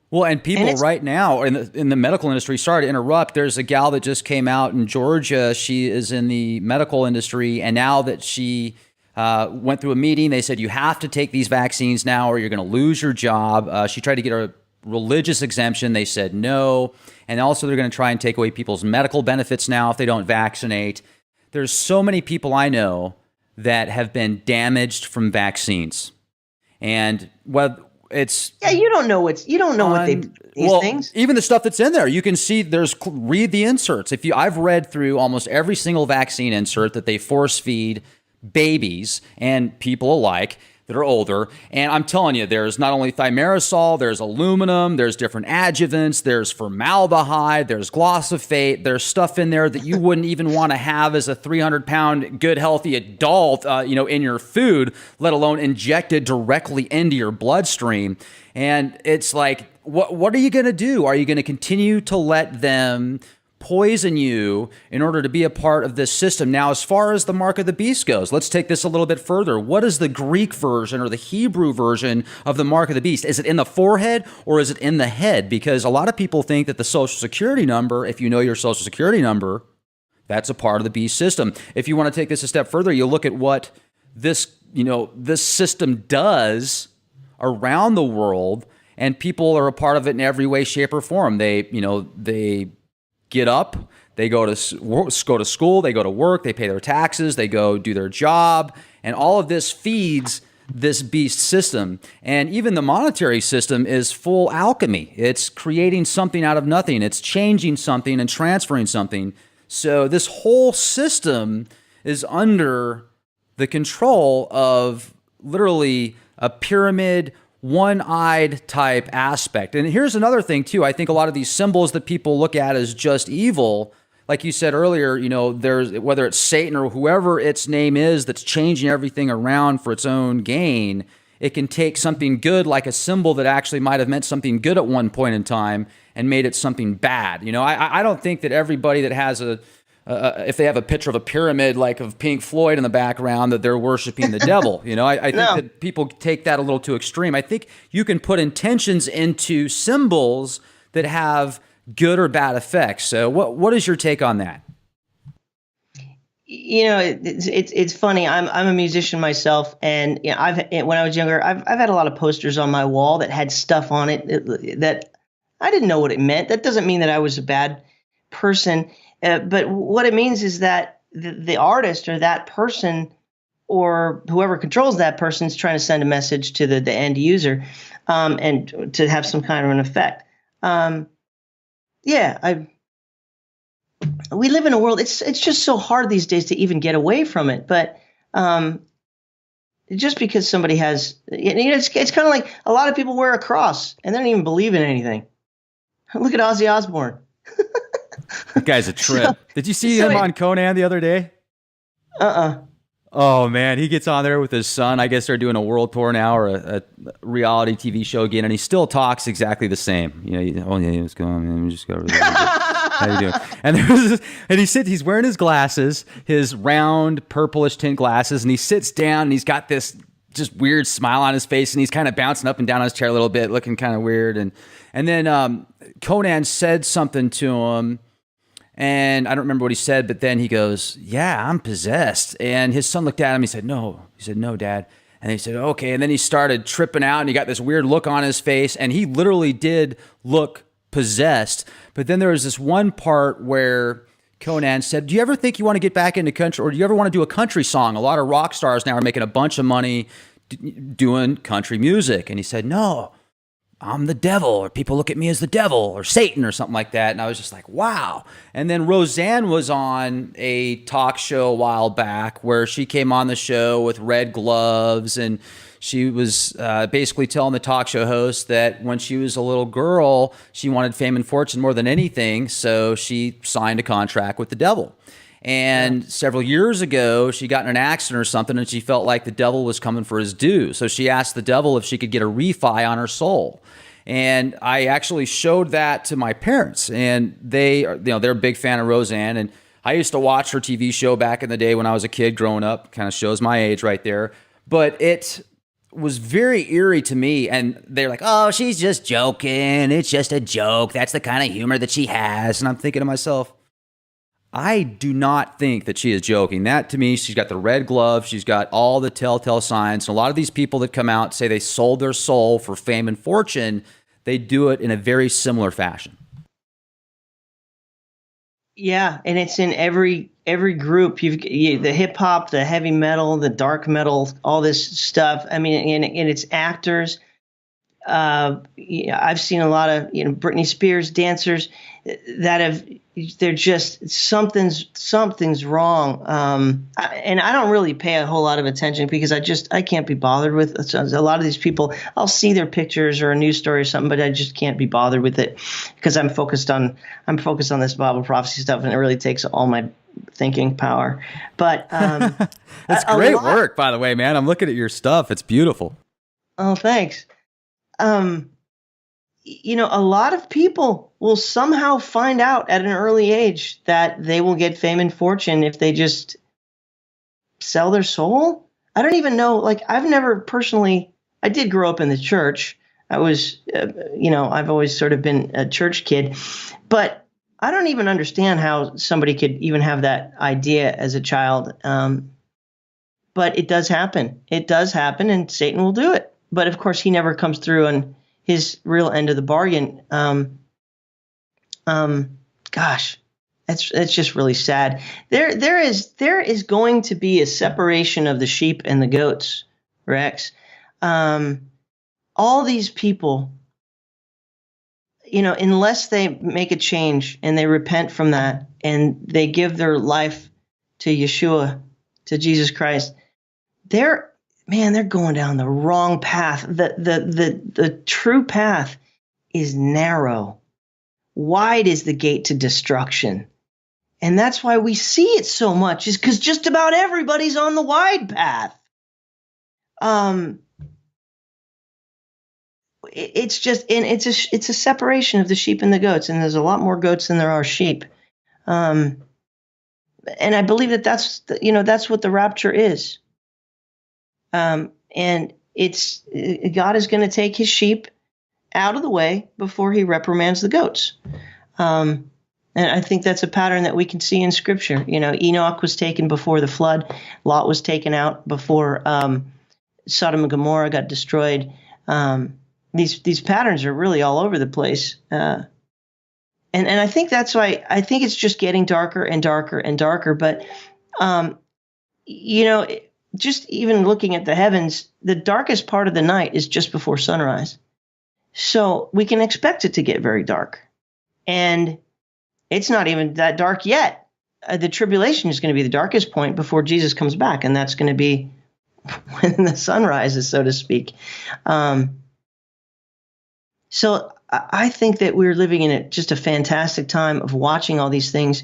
Well, and people right now in the medical industry, sorry to interrupt, there's a gal that just came out in Georgia. She is in the medical industry, and now that she went through a meeting, they said, you have to take these vaccines now or you're going to lose your job. She tried to get a religious exemption. They said no. And also they're going to try and take away people's medical benefits now if they don't vaccinate. There's so many people I know that have been damaged from vaccines. And it's... Yeah, you don't know what these things. Even the stuff that's in there, you can see read the inserts. I've read through almost every single vaccine insert that they force feed babies and people alike that are older. And I'm telling you, there's not only thimerosal, there's aluminum, there's different adjuvants, there's formaldehyde, there's glyphosate, there's stuff in there that you wouldn't even want to have as a 300-pound good, healthy adult, in your food, let alone injected directly into your bloodstream. And it's like, what are you going to do? Are you going to continue to let them poison you in order to be a part of this system? Now, as far as the mark of the beast goes, let's take this a little bit further. What is the Greek version or the Hebrew version of the mark of the beast? Is it in the forehead or is it in the head? Because a lot of people think that the Social Security number, if you know your Social Security number, that's a part of the beast system. If you want to take this a step further, you look at what this system does around the world, and people are a part of it in every way, shape, or form. They get up, they go to school, they go to work, they pay their taxes, they go do their job, and all of this feeds this beast system. And even the monetary system is full alchemy. It's creating something out of nothing. It's changing something and transferring something. So this whole system is under the control of literally a pyramid, one-eyed type aspect. And here's another thing too. I think a lot of these symbols that people look at as just evil, like you said earlier, there's whether it's Satan or whoever its name is that's changing everything around for its own gain, it can take something good like a symbol that actually might have meant something good at one point in time and made it something bad. I don't think that everybody that has if they have a picture of a pyramid like of Pink Floyd in the background, that they're worshiping the devil. I think that people take that a little too extreme. I think you can put intentions into symbols that have good or bad effects. So what is your take on that? It's funny. I'm a musician myself, and when I was younger, I've had a lot of posters on my wall that had stuff on it that I didn't know what it meant. That doesn't mean that I was a bad person. But what it means is that the artist or that person or whoever controls that person is trying to send a message to the end user, and to have some kind of an effect. We live in a world. It's just so hard these days to even get away from it. But just because somebody has, it's kind of like a lot of people wear a cross and they don't even believe in anything. Look at Ozzy Osbourne. That guy's a trip. Did you see him on Conan the other day? Oh man, he gets on there with his son. I guess they're doing a world tour now, or a reality TV show again, and he still talks exactly the same. Oh yeah, what's going on? Just go over there. How you doing? And he's wearing his glasses, his round purplish tint glasses, and he sits down and he's got this just weird smile on his face, and he's kind of bouncing up and down on his chair a little bit, looking kind of weird. And then Conan said something to him. And I don't remember what he said, but then he goes, "Yeah, I'm possessed." And his son looked at him. He said, "No." He said, "No, Dad." And he said, "Okay." And then he started tripping out, and he got this weird look on his face, and he literally did look possessed. But then there was this one part where Conan said, "Do you ever think you want to get back into country, or do you ever want to do a country song? A lot of rock stars now are making a bunch of money doing country music." And he said, "No, I'm the devil," or people look at me as the devil or Satan or something like that. And I was just like, wow. And then Roseanne was on a talk show a while back where she came on the show with red gloves, and she was basically telling the talk show host that when she was a little girl, she wanted fame and fortune more than anything. So she signed a contract with the devil. And several years ago, she got in an accident or something, and she felt like the devil was coming for his due. So she asked the devil if she could get a refi on her soul. And I actually showed that to my parents, and they're a big fan of Roseanne. And I used to watch her TV show back in the day when I was a kid growing up. Kind of shows my age right there. But it was very eerie to me. And they're like, "Oh, she's just joking. It's just a joke. That's the kind of humor that she has." And I'm thinking to myself, I do not think that she is joking. That, to me, she's got the red glove. She's got all the telltale signs. And a lot of these people that come out say they sold their soul for fame and fortune, they do it in a very similar fashion. Yeah, and it's in every group. The hip hop, the heavy metal, the dark metal, all this stuff. I mean, and it's actors. I've seen a lot of Britney Spears dancers that they're just something's wrong. And I don't really pay a whole lot of attention because I can't be bothered with a lot of these people. I'll see their pictures or a news story or something, but I just can't be bothered with it because I'm focused on this Bible prophecy stuff, and it really takes all my thinking power. But that's great work, by the way, man. I'm looking at your stuff. It's beautiful. Oh, thanks. A lot of people will somehow find out at an early age that they will get fame and fortune if they just sell their soul. I don't even know. Like, I've never personally, I did grow up in the church. I was, I've always sort of been a church kid, but I don't even understand how somebody could even have that idea as a child. But it does happen. It does happen, and Satan will do it. But of course, he never comes through on his real end of the bargain. Gosh, it's just really sad. There is going to be a separation of the sheep and the goats, Rex. All these people, unless they make a change and they repent from that and they give their life to Yeshua, to Jesus Christ, they're going down the wrong path. The true path is narrow. Wide is the gate to destruction. And that's why we see it so much, is because just about everybody's on the wide path. It's a separation of the sheep and the goats, and there's a lot more goats than there are sheep. And I believe that's what the rapture is. And it's God is going to take his sheep out of the way before he reprimands the goats. And I think that's a pattern that we can see in Scripture. Enoch was taken before the flood. Lot was taken out before Sodom and Gomorrah got destroyed. These patterns are really all over the place. And I think that's why I think it's just getting darker and darker and darker. But, just even looking at the heavens, the darkest part of the night is just before sunrise. So we can expect it to get very dark. And it's not even that dark yet. The tribulation is going to be the darkest point before Jesus comes back. And that's going to be when the sun rises, so to speak. So I think that we're living in just a fantastic time of watching all these things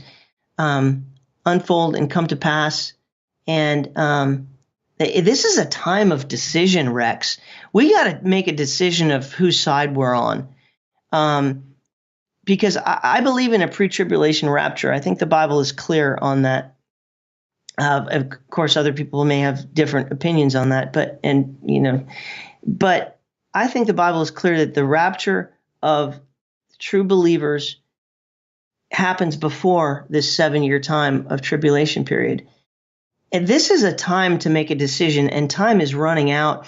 unfold and come to pass. And this is a time of decision, Rex. We got to make a decision of whose side we're on. Because I believe in a pre-tribulation rapture. I think the Bible is clear on that. Of course, other people may have different opinions on that, but I think the Bible is clear that the rapture of true believers happens before this 7-year time of tribulation period. And this is a time to make a decision, and time is running out,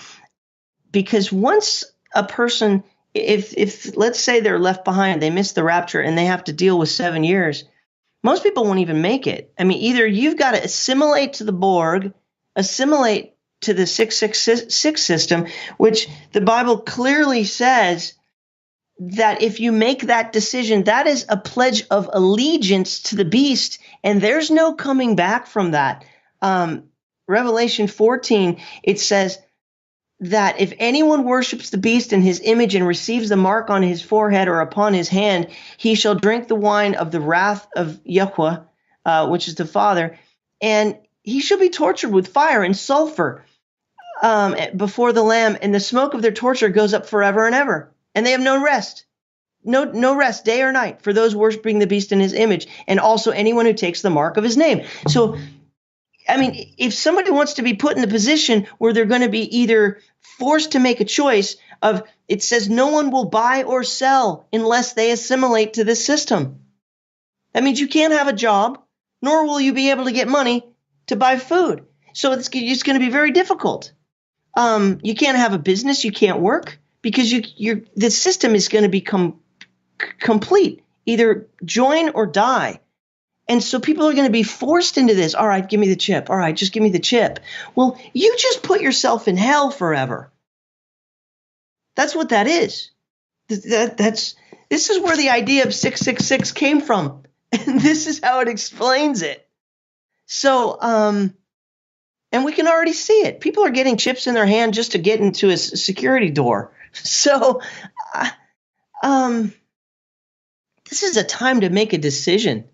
because once a person, if let's say they're left behind, they miss the rapture and they have to deal with 7 years, most people won't even make it. I mean, either you've got to assimilate to the Borg, assimilate to the 666 system, which the Bible clearly says that if you make that decision, that is a pledge of allegiance to the beast, and there's no coming back from that. Revelation 14, it says that if anyone worships the beast in his image and receives the mark on his forehead or upon his hand, he shall drink the wine of the wrath of Yahweh, which is the Father, and he shall be tortured with fire and sulfur before the Lamb, and the smoke of their torture goes up forever and ever. And they have no rest, no rest, day or night, for those worshiping the beast in his image, and also anyone who takes the mark of his name. So, I mean, if somebody wants to be put in the position where they're going to be either forced to make a choice of, it says no one will buy or sell unless they assimilate to this system. That means you can't have a job, nor will you be able to get money to buy food. So it's going to be very difficult. You can't have a business, you can't work, because the system is going to become complete. Either join or die. And so people are going to be forced into this. All right, give me the chip. All right, just give me the chip. Well, you just put yourself in hell forever. That's what that is. This is where the idea of 666 came from. And this is how it explains it. So, and we can already see it. People are getting chips in their hand just to get into a security door. So, this is a time to make a decision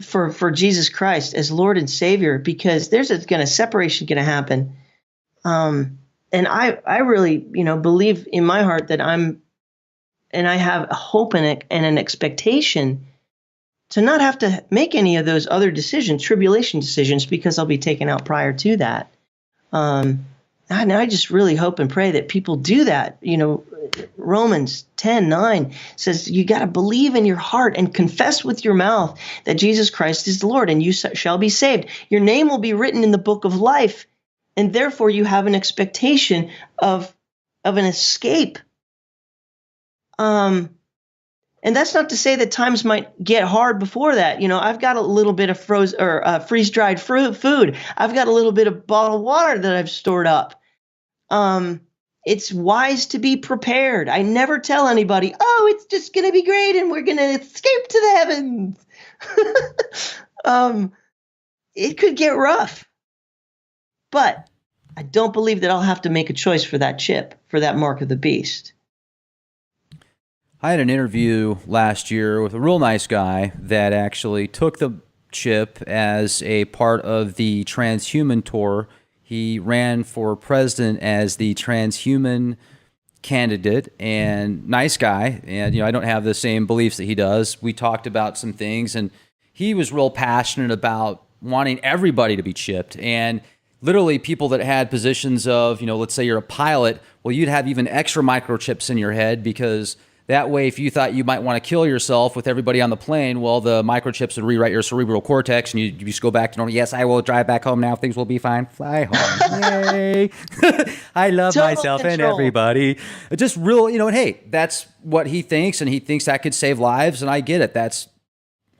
for Jesus Christ as Lord and Savior, because there's a separation going to happen. And I really, believe in my heart that I have a hope and an expectation to not have to make any of those other decisions, tribulation decisions, because I'll be taken out prior to that. And I just really hope and pray that people do that. Romans 10:9 says you got to believe in your heart and confess with your mouth that Jesus Christ is the Lord, and you shall be saved. Your name will be written in the book of life, and therefore you have an expectation of an escape. And that's not to say that times might get hard before that. I've got a little bit of freeze-dried food. I've got a little bit of bottled water that I've stored up. It's wise to be prepared. I never tell anybody, oh, it's just going to be great and we're going to escape to the heavens. It could get rough. But I don't believe that I'll have to make a choice for that chip, for that mark of the beast. I had an interview last year with a real nice guy that actually took the chip as a part of the transhuman tour. He ran for president as the transhuman candidate, and nice guy. And, I don't have the same beliefs that he does. We talked about some things, and he was real passionate about wanting everybody to be chipped. And literally people that had positions of, let's say you're a pilot, well, you'd have even extra microchips in your head, because that way, if you thought you might want to kill yourself with everybody on the plane, well, the microchips would rewrite your cerebral cortex, and you just go back to normal. Yes, I will drive back home now. Things will be fine. Fly home. Yay. I love Total myself control. and everybody. Just real, hey, that's what he thinks, and he thinks that could save lives, and I get it.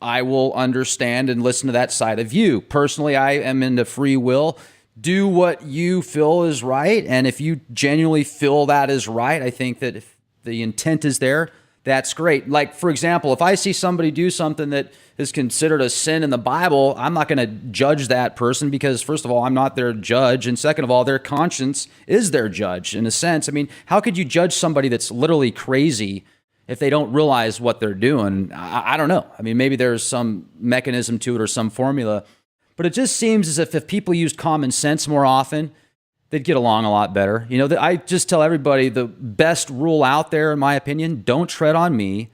I will understand and listen to that side of you. Personally, I am into free will. Do what you feel is right, and if you genuinely feel that is right, I think that if the intent is there, that's great. Like, for example, if I see somebody do something that is considered a sin in the Bible, I'm not going to judge that person, because first of all, I'm not their judge. And second of all, their conscience is their judge in a sense. I mean, how could you judge somebody that's literally crazy if they don't realize what they're doing? I don't know. I mean, maybe there's some mechanism to it or some formula, But it just seems as if people used common sense more often, they'd get along a lot better. You know, I just tell everybody the best rule out there, in my opinion, don't tread on me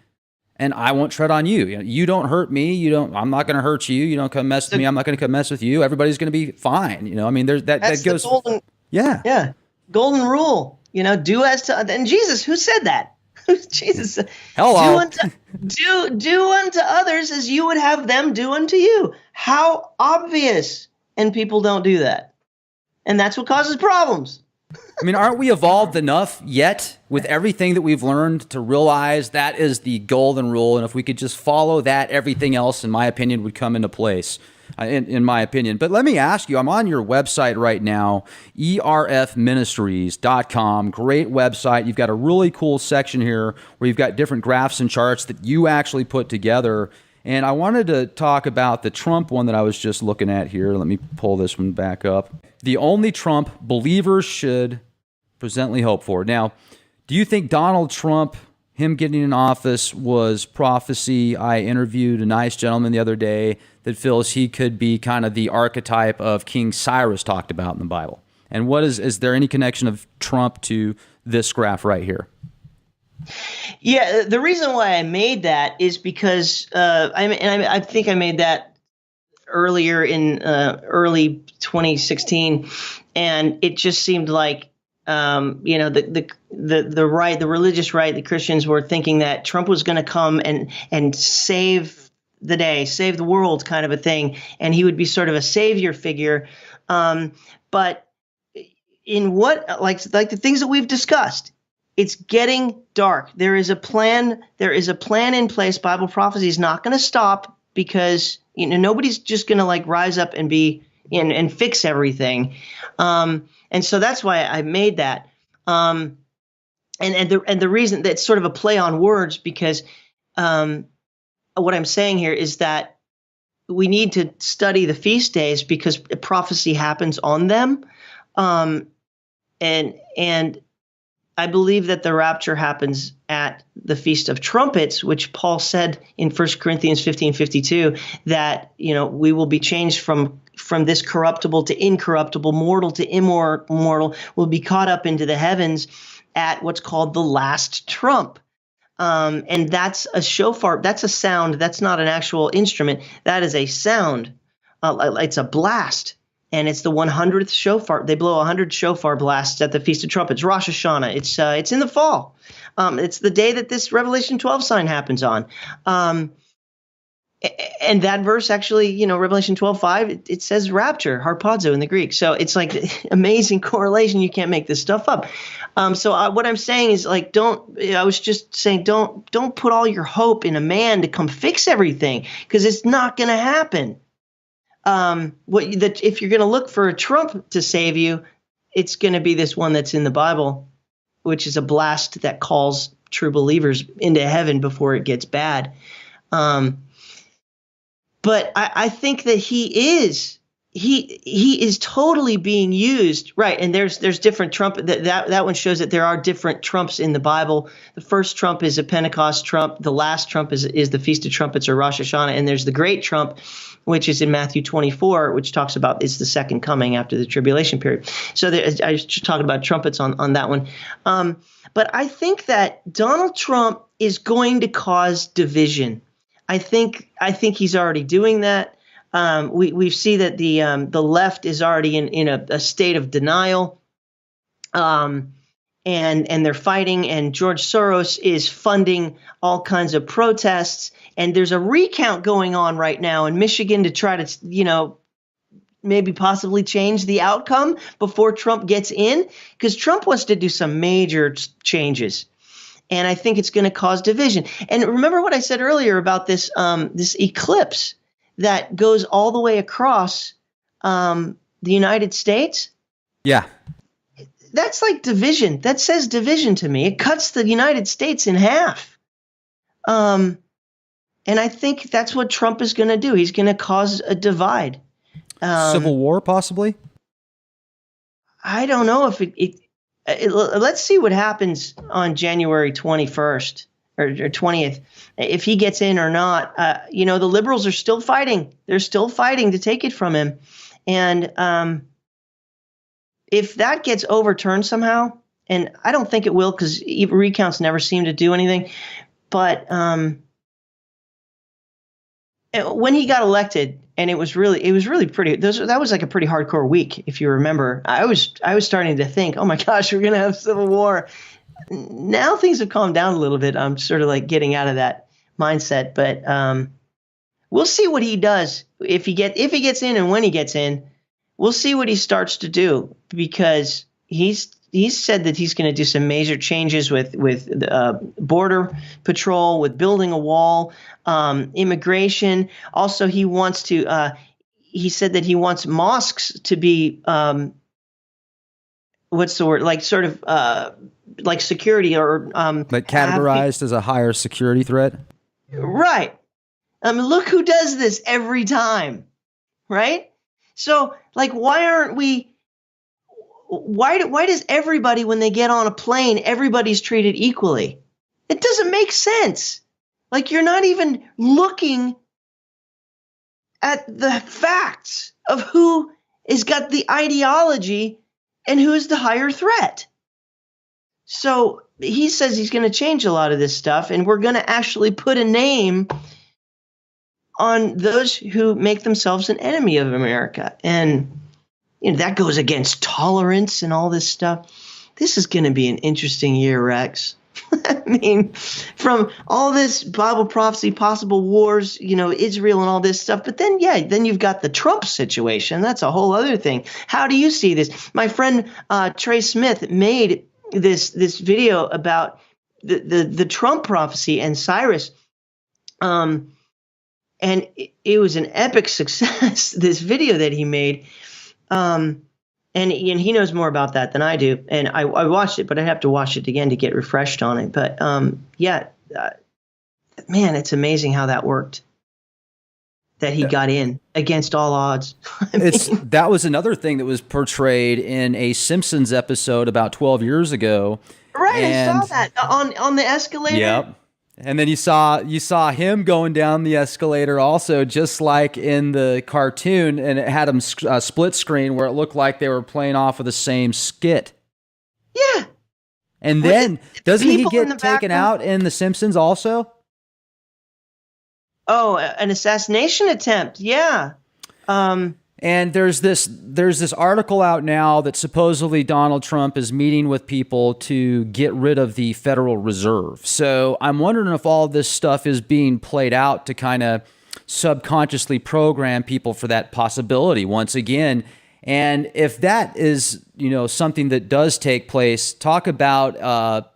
and I won't tread on you. You know, you don't hurt me. I'm not going to hurt you. You don't come mess with me. I'm not going to come mess with you. Everybody's going to be fine. You know, I mean, that goes. The golden, yeah. Golden rule, you know, do as to, and Jesus, who said that? Jesus, hello. Do unto others as you would have them do unto you. How obvious. And people don't do that. And that's what causes problems. I mean, aren't we evolved enough yet with everything that we've learned to realize that is the golden rule? And if we could just follow that, everything else, in my opinion, would come into place, in my opinion. But let me ask you, I'm on your website right now, erfministries.com. Great website. You've got a really cool section here where you've got different graphs and charts that you actually put together. And I wanted to talk about the Trump one that I was just looking at here. Let me pull this one back up. The only Trump believers should presently hope for. Now, do you think Donald Trump, him getting in office, was prophecy? I interviewed a nice gentleman the other day that feels he could be kind of the archetype of King Cyrus talked about in the Bible. And what is there any connection of Trump to this graph right here? Yeah, the reason why I made that is because I think I made that earlier in early 2016, and it just seemed like the right, the religious right, the Christians were thinking that Trump was going to come and save the day, save the world, kind of a thing, and he would be sort of a savior figure. But in what like the things that we've discussed, it's getting dark. There is a plan. There is a plan in place. Bible prophecy is not going to stop because nobody's just going to like rise up and be and fix everything. And so that's why I made that. And the reason that's sort of a play on words because what I'm saying here is that we need to study the feast days because prophecy happens on them. And I believe that the rapture happens at the Feast of Trumpets, which Paul said in 1 Corinthians 15:52 that, we will be changed from this corruptible to incorruptible, mortal to immortal, will be caught up into the heavens at what's called the last trump. And that's a shofar. That's a sound. That's not an actual instrument. That is a sound. It's a blast. And it's the 100th shofar. They blow 100 shofar blasts at the Feast of Trumpets, Rosh Hashanah. It's in the fall. It's the day that this Revelation 12 sign happens on. And that verse actually, Revelation 12:5, it says rapture, harpazo in the Greek. So it's like amazing correlation. You can't make this stuff up. So what I'm saying is like, don't put all your hope in a man to come fix everything because it's not going to happen. If you're going to look for a Trump to save you, it's going to be this one that's in the Bible, which is a blast that calls true believers into heaven before it gets bad. But I think that he is totally being used, right? And there's different Trump. That one shows that there are different Trumps in the Bible. The first Trump is a Pentecost Trump. The last Trump is the Feast of Trumpets or Rosh Hashanah. And there's the Great Trump, which is in Matthew 24, which talks about is the second coming after the tribulation period. So I was just talking about trumpets on that one. But I think that Donald Trump is going to cause division. I think he's already doing that. We see that the left is already in a state of denial, and they're fighting. And George Soros is funding all kinds of protests. And there's a recount going on right now in Michigan to try to maybe possibly change the outcome before Trump gets in, because Trump wants to do some major changes. And I think it's going to cause division. And remember what I said earlier about this eclipse that goes all the way across the United States? Yeah. That's like division. That says division to me. It cuts the United States in half. And I think that's what Trump is going to do. He's going to cause a divide. Civil war, possibly? I don't know if let's see what happens on January 21st. or 20th, if he gets in or not. The liberals are still fighting. They're still fighting to take it from him. And if that gets overturned somehow, and I don't think it will because recounts never seem to do anything, but when he got elected, and it was really pretty. That was like a pretty hardcore week, if you remember. I was starting to think, oh my gosh, we're gonna have civil war. Now things have calmed down a little bit. I'm sort of like getting out of that mindset, but we'll see what he does if he gets in, and when he gets in, we'll see what he starts to do, because he's said that he's going to do some major changes with border patrol, with building a wall, immigration. Also, he wants to. He said that he wants mosques to be what's the word? Like sort of like security or but categorized as a higher security threat. Right. Look who does this every time, right? So, like, why aren't we? Why does everybody, when they get on a plane, everybody's treated equally? It doesn't make sense. Like, you're not even looking at the facts of who has got the ideology and who's the higher threat. So he says he's going to change a lot of this stuff, and we're going to actually put a name on those who make themselves an enemy of America. And that goes against tolerance and all this stuff. This is going to be an interesting year, Rex. I mean, from all this Bible prophecy, possible wars, Israel and all this stuff. But then you've got the Trump situation. That's a whole other thing. How do you see this? My friend Trey Smith made this video about the Trump prophecy and Cyrus. And it was an epic success, this video that he made. And he knows more about that than I do. And I watched it, but I have to watch it again to get refreshed on it. But man, it's amazing how that worked. That he got in against all odds. That was another thing that was portrayed in a Simpsons episode about 12 years ago. Right, I saw that on the escalator. Yep. And then you saw him going down the escalator also, just like in the cartoon, and it had him split screen where it looked like they were playing off of the same skit. Yeah. And then doesn't he get taken out in The Simpsons also? Oh, an assassination attempt. Yeah. And there's this article out now that supposedly Donald Trump is meeting with people to get rid of the Federal Reserve. So I'm wondering if all this stuff is being played out to kind of subconsciously program people for that possibility once again. And if that is, something that does take place, talk about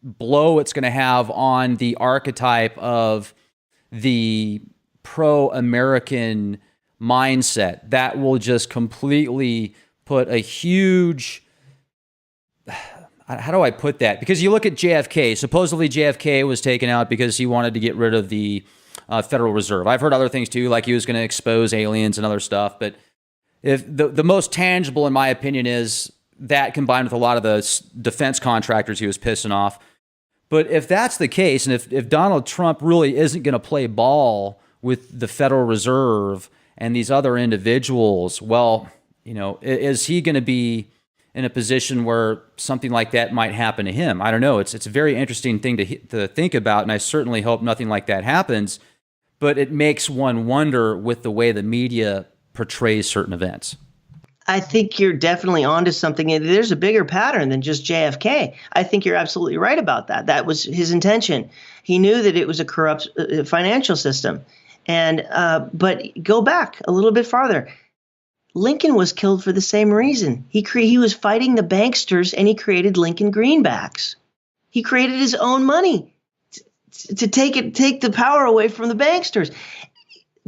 blow it's going to have on the archetype of the pro-American mindset. That will just completely put a huge, how do I put that? Because you look at JFK, supposedly JFK was taken out because he wanted to get rid of the Federal Reserve. I've heard other things too, like he was going to expose aliens and other stuff. But if the most tangible, in my opinion, is that combined with a lot of the defense contractors he was pissing off. But if that's the case, and if Donald Trump really isn't going to play ball with the Federal Reserve and these other individuals, well, is he going to be in a position where something like that might happen to him? I don't know. It's a very interesting thing to think about, and I certainly hope nothing like that happens. But it makes one wonder with the way the media portrays certain events. I think you're definitely onto something. There's a bigger pattern than just JFK. I think you're absolutely right about that. That was his intention. He knew that it was a corrupt financial system. And but go back a little bit farther. Lincoln was killed for the same reason. He was fighting the banksters, and he created Lincoln greenbacks. He created his own money to take the power away from the banksters.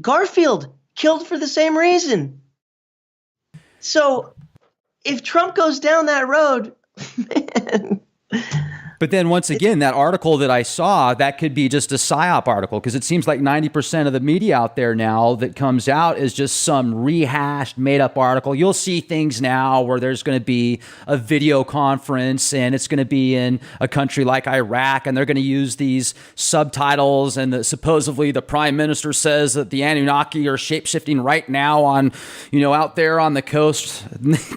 Garfield killed for the same reason. So if Trump goes down that road, man, But then once again, that article that I saw, that could be just a PSYOP article, because it seems like 90% of the media out there now that comes out is just some rehashed, made up article. You'll see things now where there's going to be a video conference and it's going to be in a country like Iraq, and they're going to use these subtitles, and supposedly the prime minister says that the Anunnaki are shape-shifting right now on, out there on the coast,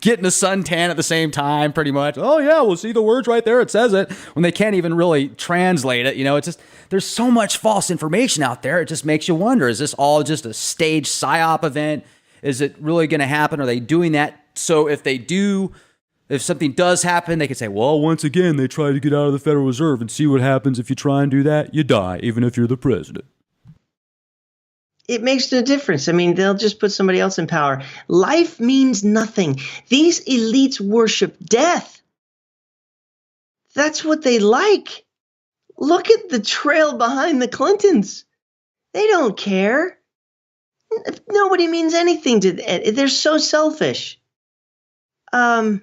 getting a suntan at the same time, pretty much. Oh yeah, we'll see the words right there. It says it. When they can't even really translate it, it's just, there's so much false information out there. It just makes you wonder, is this all just a staged PSYOP event? Is it really going to happen? Are they doing that so if something does happen, they can say, well, once again, they tried to get out of the Federal Reserve, and see what happens if you try and do that? You die, even if you're the president. It makes no difference. I mean, they'll just put somebody else in power. Life means nothing. These elites worship death. That's what they like. Look at the trail behind the Clintons. They don't care. Nobody means anything to them. They're so selfish. Yeah,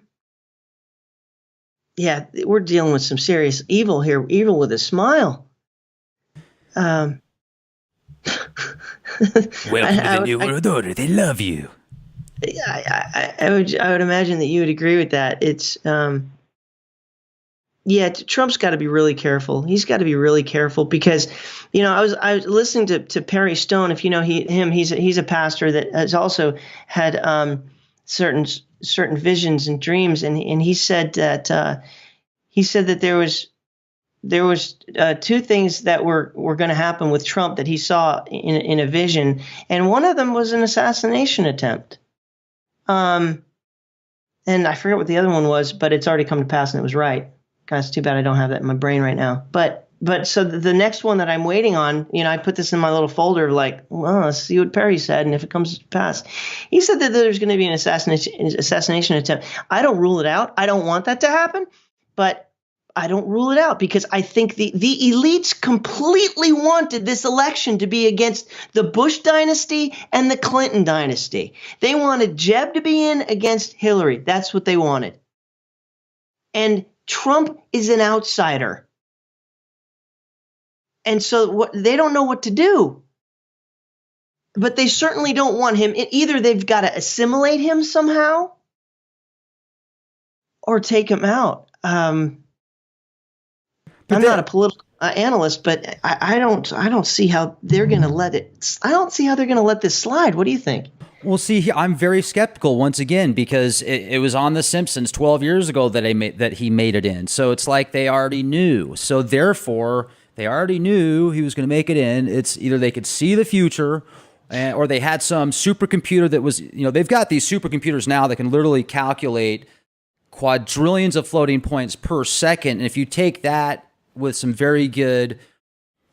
we're dealing with some serious evil here. Evil with a smile. Welcome to the New World Order. They love you. I would imagine that you would agree with that. It's Trump's got to be really careful. He's got to be really careful because, I was listening to Perry Stone. If you know he's a pastor that has also had certain visions and dreams, and he said that there was two things that were going to happen with Trump that he saw in a vision, and one of them was an assassination attempt. And I forget what the other one was, but it's already come to pass, and it was right. God, it's too bad I don't have that in my brain right now. But so the next one that I'm waiting on, I put this in my little folder of like, well, let's see what Perry said, and if it comes to pass. He said that there's going to be an assassination attempt. I don't rule it out. I don't want that to happen, but I don't rule it out because I think the elites completely wanted this election to be against the Bush dynasty and the Clinton dynasty. They wanted Jeb to be in against Hillary. That's what they wanted. And Trump is an outsider. And so they don't know what to do. But they certainly don't want him. Either they've got to assimilate him somehow or take him out. I'm not a political analyst, but I don't see how they're going to let it. I don't see how they're going to let this slide. What do you think? Well, see, I'm very skeptical once again because it was on The Simpsons 12 years ago that he made it in. So it's like they already knew. So therefore, they already knew he was going to make it in. It's either they could see the future, or they had some supercomputer that was, they've got these supercomputers now that can literally calculate quadrillions of floating points per second. And if you take that with some very good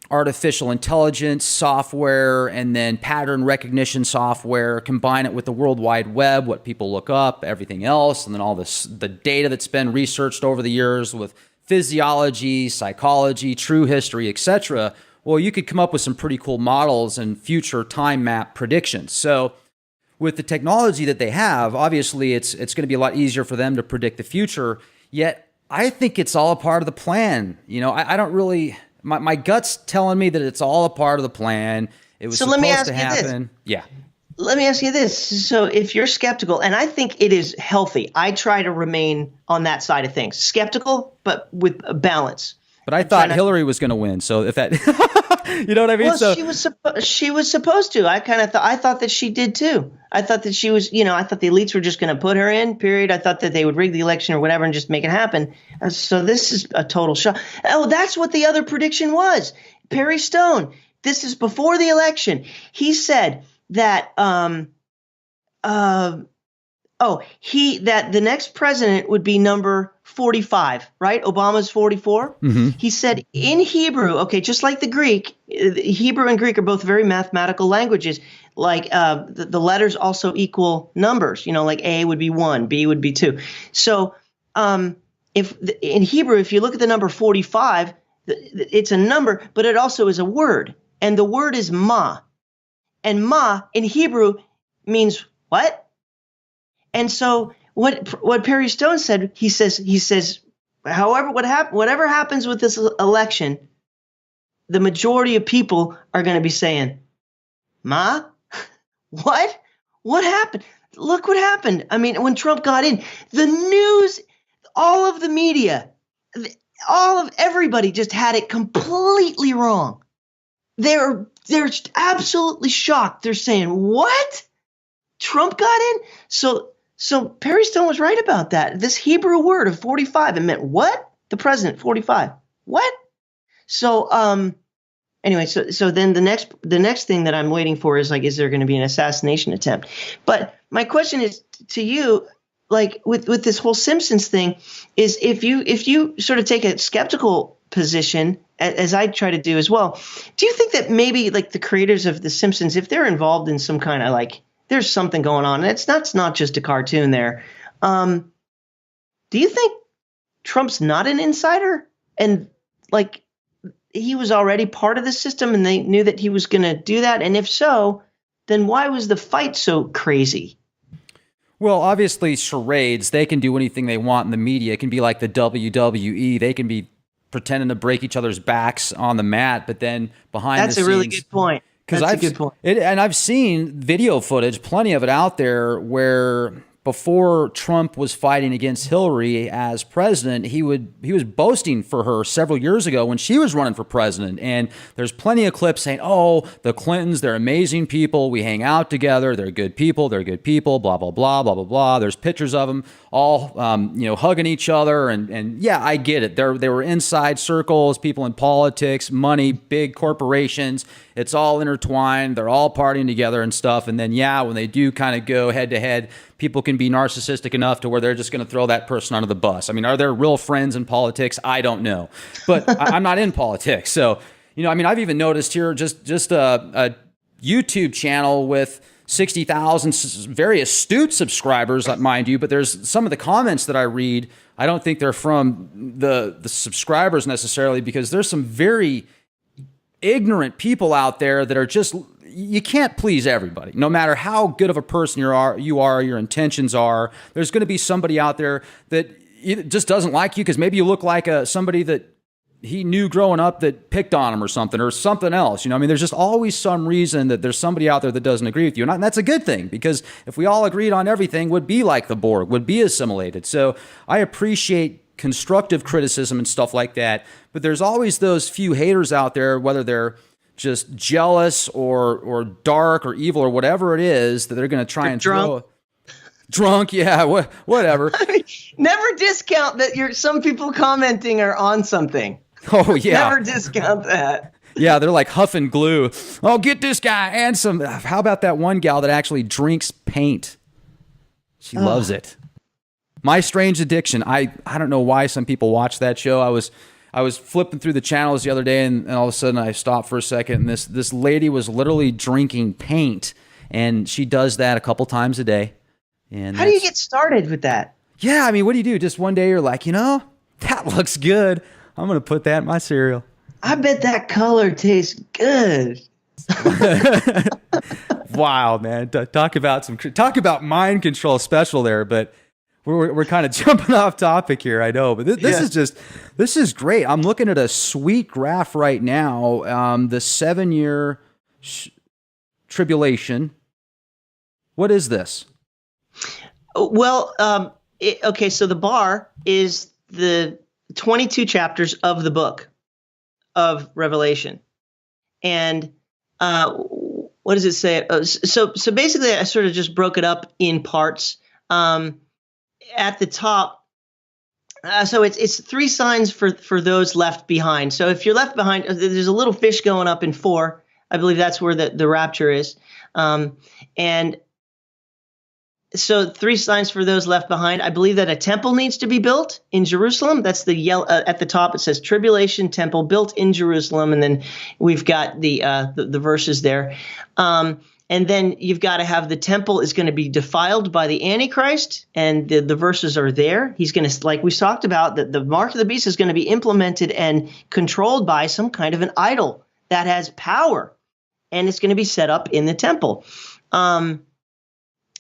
artificial intelligence software and then pattern recognition software, combine it with the World Wide Web, what people look up, everything else, and then all the data that's been researched over the years with physiology, psychology, true history, etc. Well, you could come up with some pretty cool models and future time map predictions. So with the technology that they have, obviously it's going to be a lot easier for them to predict the future. Yet I think it's all a part of the plan. I don't really. My gut's telling me that it's all a part of the plan. It was supposed to happen. Yeah. Let me ask you this. So if you're skeptical, and I think it is healthy, I try to remain on that side of things. Skeptical, but with a balance. But I thought Hillary was going to win. So if that, you know what I mean? Well, she was supposed to. I thought that she did too. I thought that she was, I thought the elites were just going to put her in, period. I thought that they would rig the election or whatever and just make it happen. So this is a total shock. Oh, that's what the other prediction was. Perry Stone, this is before the election. He said that, that the next president would be number 45, right? Obama's 44. Mm-hmm. He said in Hebrew, okay, just like the Greek, Hebrew and Greek are both very mathematical languages. Like the letters also equal numbers, like A would be 1, B would be 2. So in Hebrew, if you look at the number 45, it's a number, but it also is a word. And the word is ma. And ma in Hebrew means what? And so what Perry Stone said, he says, however, whatever happens with this election, the majority of people are going to be saying, "Ma, what? What happened? Look what happened." I mean, when Trump got in, the news, all of the media, everybody just had it completely wrong. They're absolutely shocked. They're saying, "What? Trump got in?" So Perry Stone was right about that. This Hebrew word of 45, it meant what? The president, 45. What? So anyway, so then the next thing that I'm waiting for is like, is there going to be an assassination attempt? But my question is to you, like with this whole Simpsons thing, is if you sort of take a skeptical position, as I try to do as well, do you think that maybe like the creators of the Simpsons, if they're involved in some kind of like, there's something going on, and it's not just a cartoon there, do you think Trump's not an insider, and like he was already part of the system and they knew that he was going to do that? And if so, then why was the fight so crazy? Well, obviously charades, they can do anything they want in the media. It can be like the WWE. They can be pretending to break each other's backs on the mat, but then behind the scenes. That's a really good point. Because I've seen video footage, plenty of it out there, where before Trump was fighting against Hillary as president, he was boasting for her several years ago when she was running for president. And there's plenty of clips saying, "Oh, the Clintons, they're amazing people. We hang out together. They're good people. They're good people. Blah blah blah blah blah blah." There's pictures of them all, hugging each other. And yeah, I get it. They were inside circles, people in politics, money, big corporations. It's all intertwined. They're all partying together and stuff. And then, yeah, when they do kind of go head to head, people can be narcissistic enough to where they're just going to throw that person under the bus. I mean, are there real friends in politics? I don't know. But I'm not in politics. So, I've even noticed here just a YouTube channel with 60,000 very astute subscribers, mind you, but there's some of the comments that I read, I don't think they're from the subscribers necessarily, because there's some very ignorant people out there that are just, you can't please everybody. No matter how good of a person you are, your intentions are, there's going to be somebody out there that just doesn't like you because maybe you look like somebody that he knew growing up that picked on him or something else. There's just always some reason that there's somebody out there that doesn't agree with you. And that's a good thing, because if we all agreed on everything, would be like the Borg, would be assimilated. So I appreciate constructive criticism and stuff like that. But there's always those few haters out there, whether they're just jealous or dark or evil or whatever it is, that they're going to try and drunk. Drunk, yeah, whatever. I mean, never discount that some people commenting are on something. Oh, yeah. Never discount that. Yeah, they're like huffing glue. Oh, get this guy and some. How about that one gal that actually drinks paint? She loves it. My Strange Addiction. I don't know why some people watch that show. I was flipping through the channels the other day, and all of a sudden I stopped for a second, and this lady was literally drinking paint, and she does that a couple times a day. And how do you get started with that? Yeah, I mean, what do you do? Just one day you're like, that looks good. I'm going to put that in my cereal. I bet that color tastes good. Wow, man. Talk about mind control special there, but we're kind of jumping off topic here, I know. But this is great. I'm looking at a sweet graph right now. The 7-year tribulation. What is this? Well, okay, so the bar is the 22 chapters of the book of Revelation. And what does it say? So basically, I sort of just broke it up in parts. At the top, so it's 3 signs for those left behind. So if you're left behind, there's a little fish going up in 4. I believe that's where the rapture is. And so 3 signs for those left behind. I believe that a temple needs to be built in Jerusalem. That's the yellow at the top. It says tribulation temple built in Jerusalem. And then we've got the verses there. And then you've got to have the temple is going to be defiled by the Antichrist. And the verses are there. He's going to, like we talked about, the mark of the beast is going to be implemented and controlled by some kind of an idol that has power. And it's going to be set up in the temple. And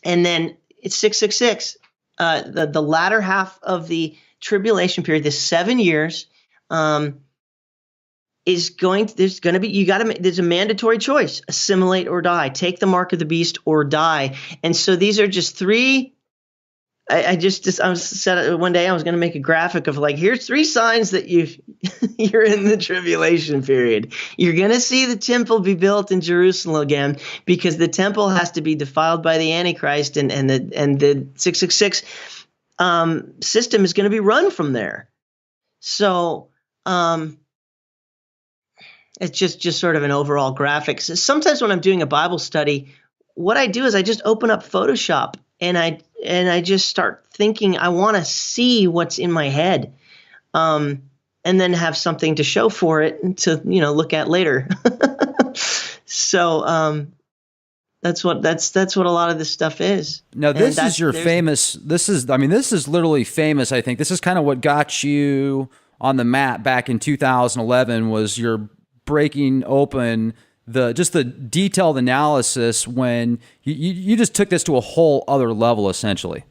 then it's 666. The latter half of the tribulation period, this 7 years, there's a mandatory choice: assimilate or die, take the mark of the beast or die. And so these are just three. I said one day I was going to make a graphic of like, here's 3 signs that you're in the tribulation period. You're going to see the temple be built in Jerusalem again, because the temple has to be defiled by the Antichrist, and the 666 system is going to be run from there. So it's just sort of an overall graphic. So sometimes when I'm doing a Bible study, what I do is I just open up Photoshop and I just start thinking. I want to see what's in my head, and then have something to show for it to look at later. So that's what a lot of this stuff is. Now this is your famous. This is literally famous. I think this is kind of what got you on the map back in 2011. Was your breaking open the detailed analysis when you just took this to a whole other level, essentially.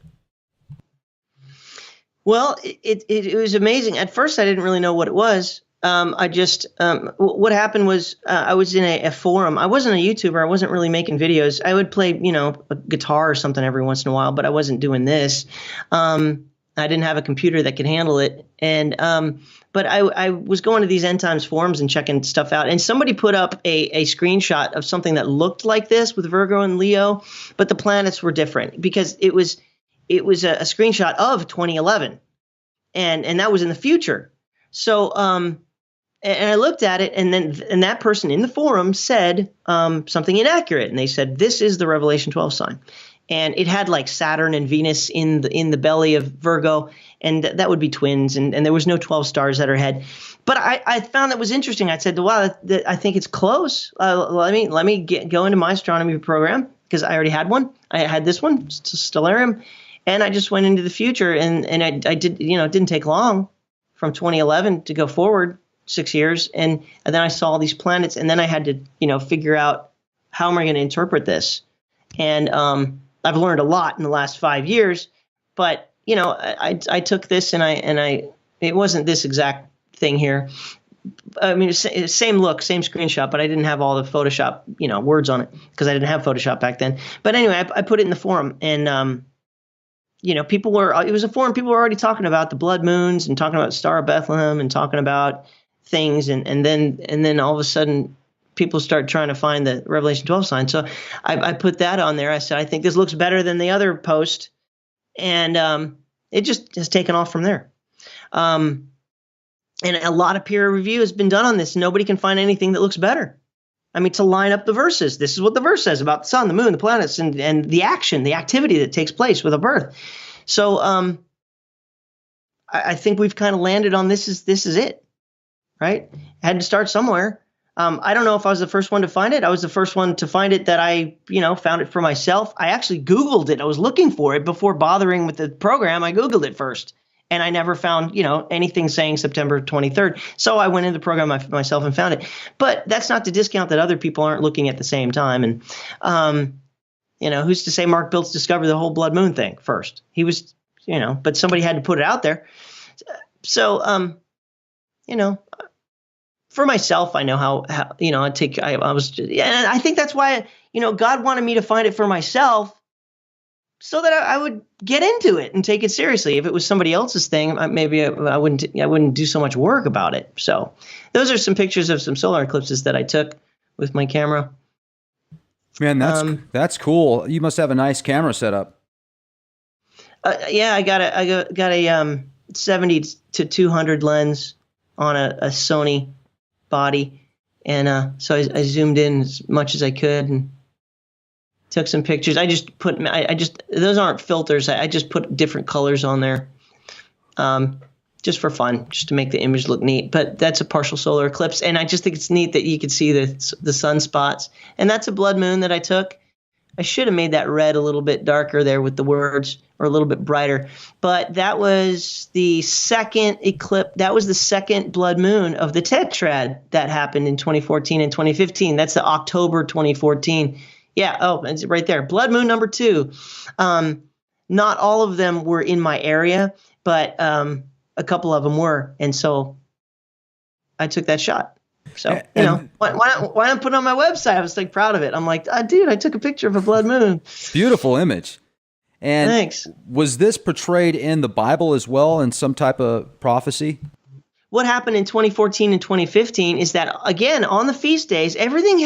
Well, it was amazing. At first, I didn't really know what it was. What happened was I was in a forum. I wasn't a YouTuber. I wasn't really making videos. I would play, a guitar or something every once in a while, but I wasn't doing this. I didn't have a computer that could handle it. And but I was going to these end times forums and checking stuff out. And somebody put up a screenshot of something that looked like this with Virgo and Leo, but the planets were different, because it was a screenshot of 2011, and that was in the future. So and I looked at it, and that person in the forum said something inaccurate, and they said this is the Revelation 12 sign. And it had like Saturn and Venus in the belly of Virgo, and that would be twins, and there was no 12 stars at her head. But I found that was interesting. I said, wow, I think it's close. Let me go into my astronomy program, because I already had one. I had this one, Stellarium, and I just went into the future, and I did, it didn't take long from 2011 to go forward 6 years, and then I saw these planets, and then I had to figure out, how am I going to interpret this? And I've learned a lot in the last 5 years, but I took this and I it wasn't this exact thing here. I mean, same look, same screenshot, but I didn't have all the Photoshop, words on it, because I didn't have Photoshop back then. But anyway, I put it in the forum, and it was a forum. People were already talking about the blood moons and talking about Star of Bethlehem and talking about things, and then all of a sudden, people start trying to find the Revelation 12 sign. So I put that on there. I said, I think this looks better than the other post. And it just has taken off from there. And a lot of peer review has been done on this. Nobody can find anything that looks better. I mean, to line up the verses. This is what the verse says about the sun, the moon, the planets, and the action, the activity that takes place with a birth. So I think we've kind of landed on this is it, right? I had to start somewhere. I don't know if I was the first one to find it. I was the first one to find it that I, found it for myself. I actually Googled it. I was looking for it before bothering with the program. I Googled it first, and I never found, anything saying September 23rd. So I went into the program myself and found it. But that's not to discount that other people aren't looking at the same time. And, who's to say Mark Biltz discovered the whole blood moon thing first? He was, but somebody had to put it out there. So, for myself, I know how I think that's why, God wanted me to find it for myself, so that I would get into it and take it seriously. If it was somebody else's thing, maybe I wouldn't do so much work about it. So those are some pictures of some solar eclipses that I took with my camera. Man, that's cool. You must have a nice camera setup. Yeah, I got a 70 to 200 lens on a Sony body, and so I zoomed in as much as I could and took some pictures. Those aren't filters. I just put different colors on there, just for fun, just to make the image look neat. But that's a partial solar eclipse, and I just think it's neat that you can see the sunspots. And that's a blood moon that I took. I should have made that red a little bit darker there with the words, or a little bit brighter. But that was the second eclipse. That was the second blood moon of the tetrad that happened in 2014 and 2015. That's the October 2014. Yeah. Oh, it's right there. Blood moon number 2. Not all of them were in my area, but a couple of them were. And so I took that shot. So, why not put it on my website? I was like proud of it. I'm like, dude, I took a picture of a blood moon. Beautiful image. And thanks. Was this portrayed in the Bible as well in some type of prophecy? What happened in 2014 and 2015 is that, again, on the feast days, everything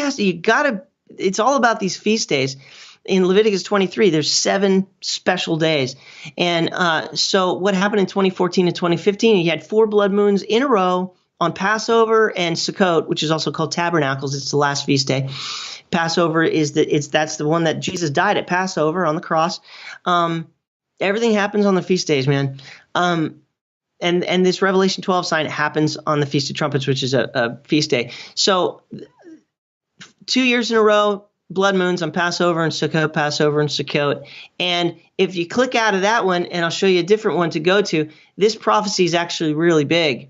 it's all about these feast days. In Leviticus 23, there's 7 special days. And so what happened in 2014 and 2015, you had 4 blood moons in a row on Passover and Sukkot, which is also called Tabernacles. It's the last feast day. Passover that's the one that Jesus died at Passover on the cross. Everything happens on the feast days, man. And this Revelation 12 sign happens on the Feast of Trumpets, which is a feast day. So 2 years in a row, blood moons on Passover and Sukkot, Passover and Sukkot. And if you click out of that one, and I'll show you a different one to go to, this prophecy is actually really big.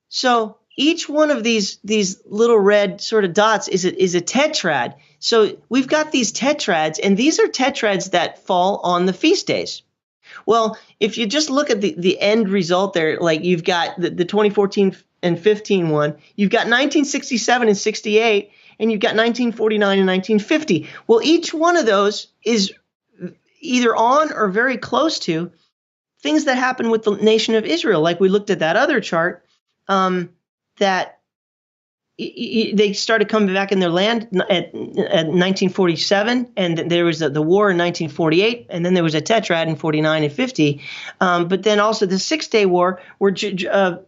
So each one of these little red sort of dots is a tetrad. So we've got these tetrads, and these are tetrads that fall on the feast days. Well, if you just look at the end result there, like you've got the 2014 and 15 one, you've got 1967 and 68, and you've got 1949 and 1950. Well, each one of those is either on or very close to things that happened with the nation of Israel. Like we looked at that other chart, that they started coming back in their land at 1947, and there was the war in 1948, and then there was a tetrad in 49 and 50. But then also the 6-Day War, where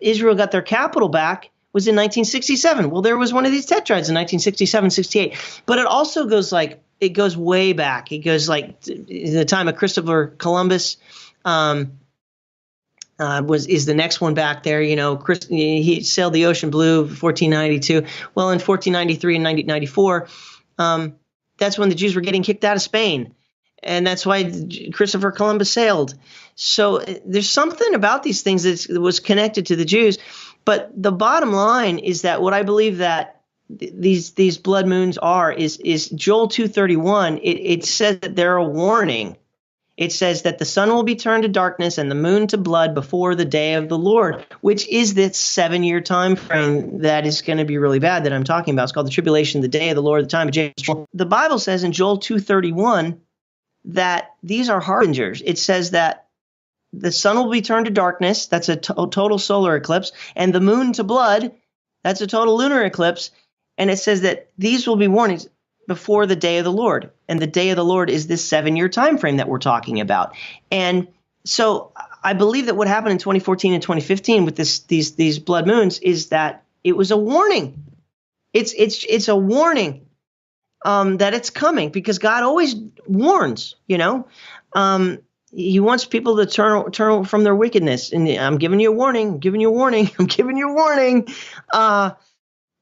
Israel got their capital back, was in 1967. Well, there was one of these tetrads in 1967, 68. But it also goes way back. It goes like the time of Christopher Columbus. Is the next one back there? He sailed the ocean blue, 1492. Well, in 1493 and 1994, that's when the Jews were getting kicked out of Spain, and that's why Christopher Columbus sailed. So there's something about these things that was connected to the Jews. But the bottom line is that what I believe that these blood moons are is Joel 2:31. It says that they're a warning. It says that the sun will be turned to darkness and the moon to blood before the day of the Lord, which is this 7-year time frame that is going to be really bad that I'm talking about. It's called the tribulation, the day of the Lord, the time of James. The Bible says in Joel 2:31 that these are harbingers. It says that the sun will be turned to darkness. That's a total solar eclipse. And the moon to blood. That's a total lunar eclipse. And it says that these will be warnings before the day of the Lord. And the day of the Lord is this 7-year time frame that we're talking about. And so I believe that what happened in 2014 and 2015 with these blood moons is that it was a warning. It's a warning that it's coming, because God always warns, He wants people to turn from their wickedness. And I'm giving you a warning, I'm giving you a warning, I'm giving you a warning.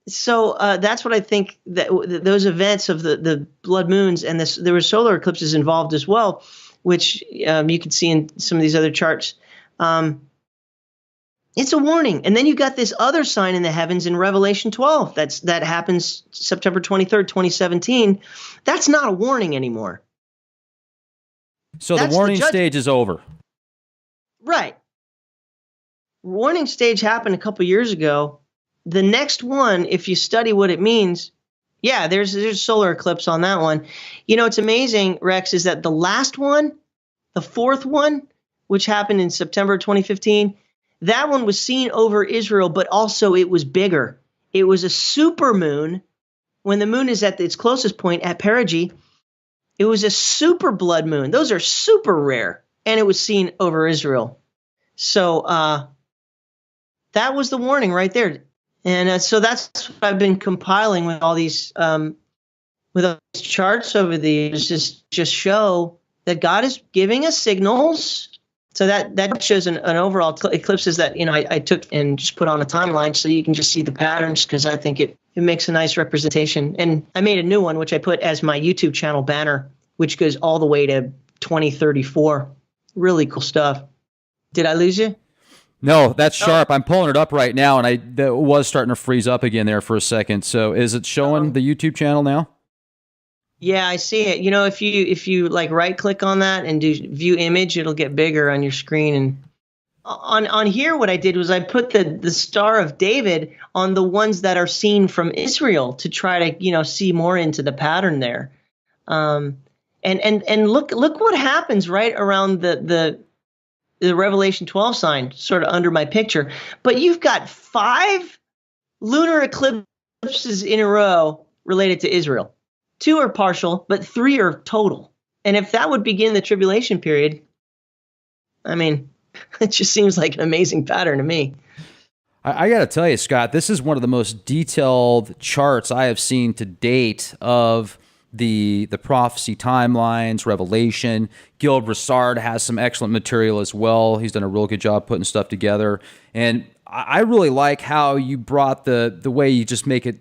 So that's what I think, that those events of the blood moons, and there were solar eclipses involved as well, which you can see in some of these other charts. It's a warning. And then you've got this other sign in the heavens in Revelation 12 that happens September 23rd, 2017. That's not a warning anymore. So the warning stage is over. Right. Warning stage happened a couple years ago. The next one, if you study what it means, yeah, there's solar eclipse on that one. It's amazing, Rex, is that the last one, the 4th one, which happened in September 2015, that one was seen over Israel, but also it was bigger. It was a super moon. When the moon is at its closest point at perigee, it was a super blood moon. Those are super rare, and it was seen over Israel. So that was the warning right there. And so that's what I've been compiling with all these charts over the years, just show that God is giving us signals. So that shows an overall eclipses that I took and just put on a timeline so you can just see the patterns, because I think it makes a nice representation. And I made a new one, which I put as my YouTube channel banner, which goes all the way to 2034. Really cool stuff. Did I lose you? No, that's sharp. I'm pulling it up right now, and that was starting to freeze up again there for a second. So is it showing the YouTube channel now? Yeah, I see it. If you like right click on that and do view image, it'll get bigger on your screen. And on here, what I did was I put the Star of David on the ones that are seen from Israel to try to see more into the pattern there. And look what happens right around the Revelation 12 sign, sort of under my picture. But you've got 5 lunar eclipses in a row related to Israel. 2 are partial, but 3 are total. And if that would begin the tribulation period, I mean, it just seems like an amazing pattern to me. I got to tell you, Scott, this is one of the most detailed charts I have seen to date of the prophecy timelines, Revelation. Gil Broussard has some excellent material as well. He's done a real good job putting stuff together. And I really like how you brought the way you just make it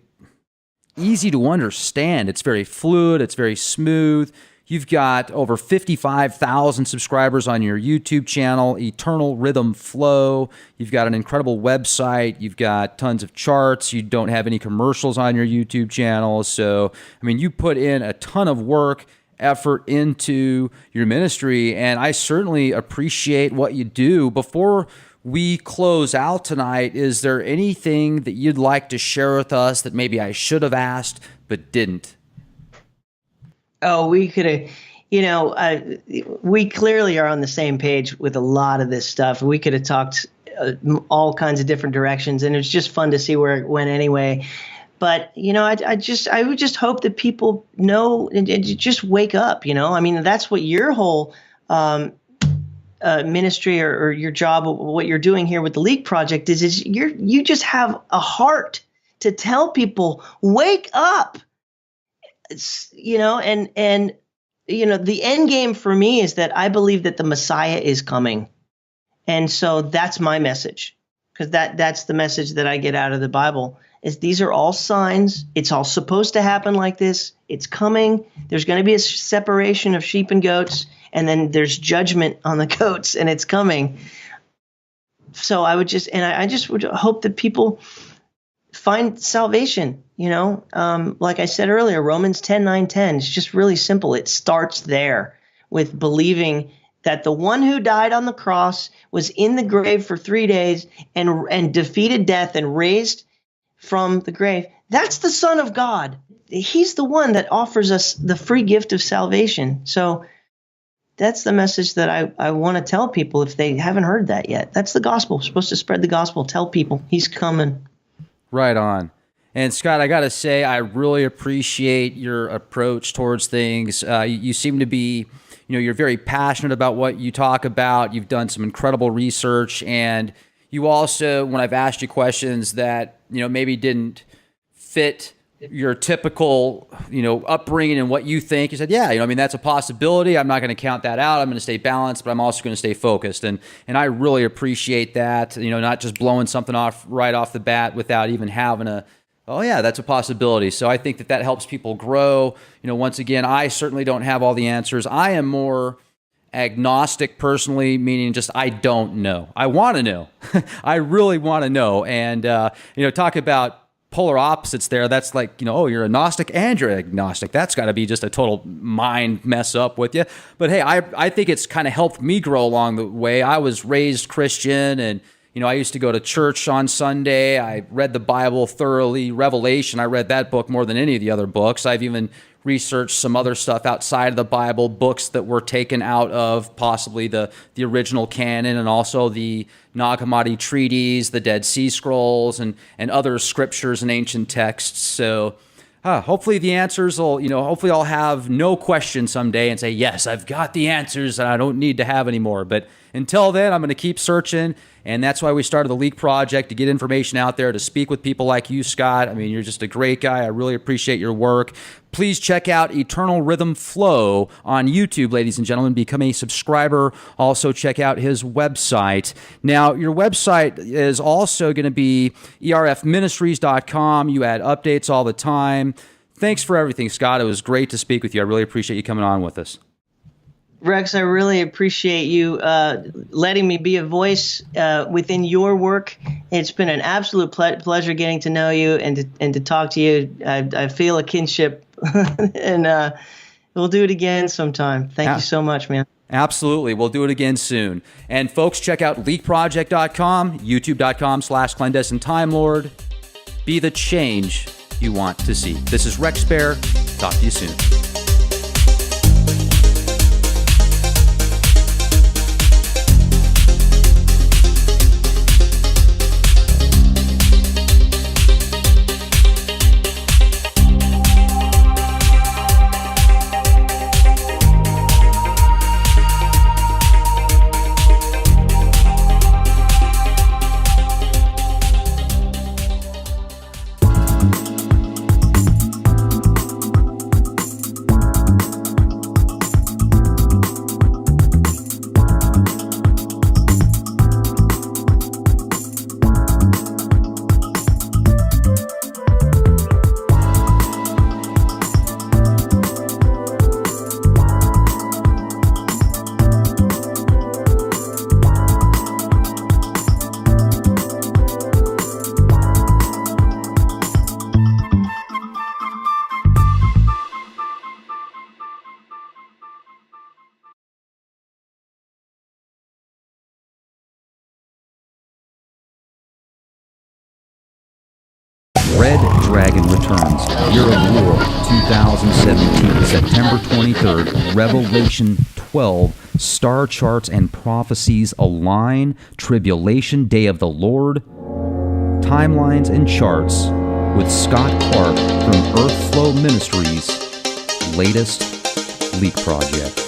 easy to understand. It's very fluid. It's very smooth. You've got over 55,000 subscribers on your YouTube channel, Eternal Rhythm Flow. You've got an incredible website. You've got tons of charts. You don't have any commercials on your YouTube channel. So, I mean, you put in a ton of work, effort into your ministry, and I certainly appreciate what you do. Before we close out tonight, is there anything that you'd like to share with us that maybe I should have asked but didn't? Oh, we could have, we clearly are on the same page with a lot of this stuff. We could have talked all kinds of different directions, and it's just fun to see where it went anyway. But, I would just hope that people know and just wake up, I mean, that's what your whole ministry or your job, what you're doing here with the Leak Project is you just have a heart to tell people, wake up. The end game for me is that I believe that the Messiah is coming. And so that's my message, because that's the message that I get out of the Bible is these are all signs. It's all supposed to happen like this. It's coming. There's going to be a separation of sheep and goats, and then there's judgment on the goats, and it's coming. So I just would hope that people find salvation, like I said earlier, Romans 10:9-10. It's just really simple. It starts there with believing that the one who died on the cross was in the grave for 3 days and defeated death and raised from the grave. That's the Son of God. He's the one that offers us the free gift of salvation. So that's the message that I want to tell people if they haven't heard that yet. That's the gospel. We're supposed to spread the gospel, tell people he's coming. Right on. And Scott, I got to say, I really appreciate your approach towards things. You seem to be, you're very passionate about what you talk about. You've done some incredible research, and you also, when I've asked you questions that, maybe didn't fit your typical, upbringing and what you think, you said, yeah, that's a possibility. I'm not going to count that out. I'm going to stay balanced, but I'm also going to stay focused. And I really appreciate that, not just blowing something off right off the bat without even having oh yeah, that's a possibility. So I think that helps people grow. Once again, I certainly don't have all the answers. I am more agnostic personally, meaning just I don't know. I want to know. I really want to know. And, talk about polar opposites there. That's like, you're a Gnostic and you're agnostic. That's got to be just a total mind mess up with you. But hey, I think it's kind of helped me grow along the way. I was raised Christian, and I used to go to church on Sunday. I read the Bible thoroughly. Revelation, I read that book more than any of the other books. I've even researched some other stuff outside of the Bible, books that were taken out of possibly the original canon, and also the Nag Hammadi treaties, the Dead Sea Scrolls, and other scriptures and ancient texts. So hopefully the answers will, hopefully I'll have no question someday and say, yes, I've got the answers and I don't need to have any more. But until then, I'm going to keep searching. And that's why we started the Leak Project, to get information out there, to speak with people like you, Scott. I mean, you're just a great guy. I really appreciate your work. Please check out Eternal Rhythm Flow on YouTube, ladies and gentlemen. Become a subscriber. Also, check out his website. Now, your website is also going to be erfministries.com. You add updates all the time. Thanks for everything, Scott. It was great to speak with you. I really appreciate you coming on with us. Rex, I really appreciate you letting me be a voice within your work. It's been an absolute pleasure getting to know you and to talk to you. I feel a kinship, and We'll do it again sometime. Thank you so much, man. Absolutely. We'll do it again soon. And folks, check out leakproject.com, youtube.com/clandestine time lord. Be the change you want to see. This is Rex Bear. Talk to you soon. Red Dragon returns. Year of War 2017, September 23rd, Revelation 12, star charts and prophecies align, tribulation, day of the Lord, timelines and charts with Scott Clark from Earthflow Ministries' latest leak project.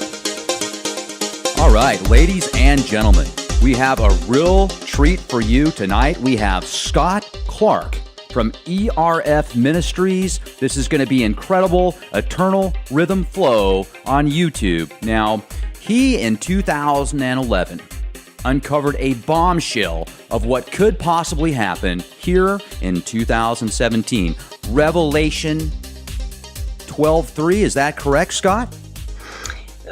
All right, ladies and gentlemen, we have a real treat for you tonight. We have Scott Clark from ERF Ministries. This is going to be incredible. Eternal Rhythm Flow on YouTube. Now, he in 2011 uncovered a bombshell of what could possibly happen here in 2017. Revelation 12:3, is that correct, Scott?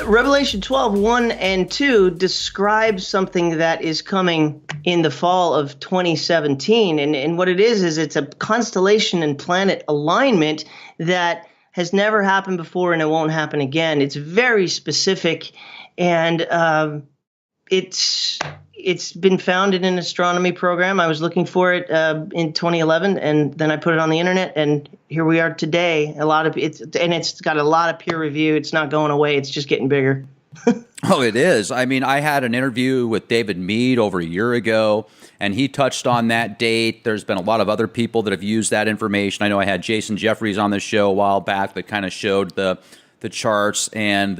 Revelation 12:1 and 2 describes something that is coming in the fall of 2017. And what it is it's a constellation and planet alignment that has never happened before and it won't happen again. It's very specific, and it's been found in an astronomy program. I was looking for it in 2011, and then I put it on the internet, and here we are today. It's got a lot of peer review. It's not going away. It's just getting bigger. Oh, it is. I mean, I had an interview with David Mead over a year ago, and he touched on that date. There's been a lot of other people that have used that information. I know I had Jason Jeffries on the show a while back that kind of showed the charts and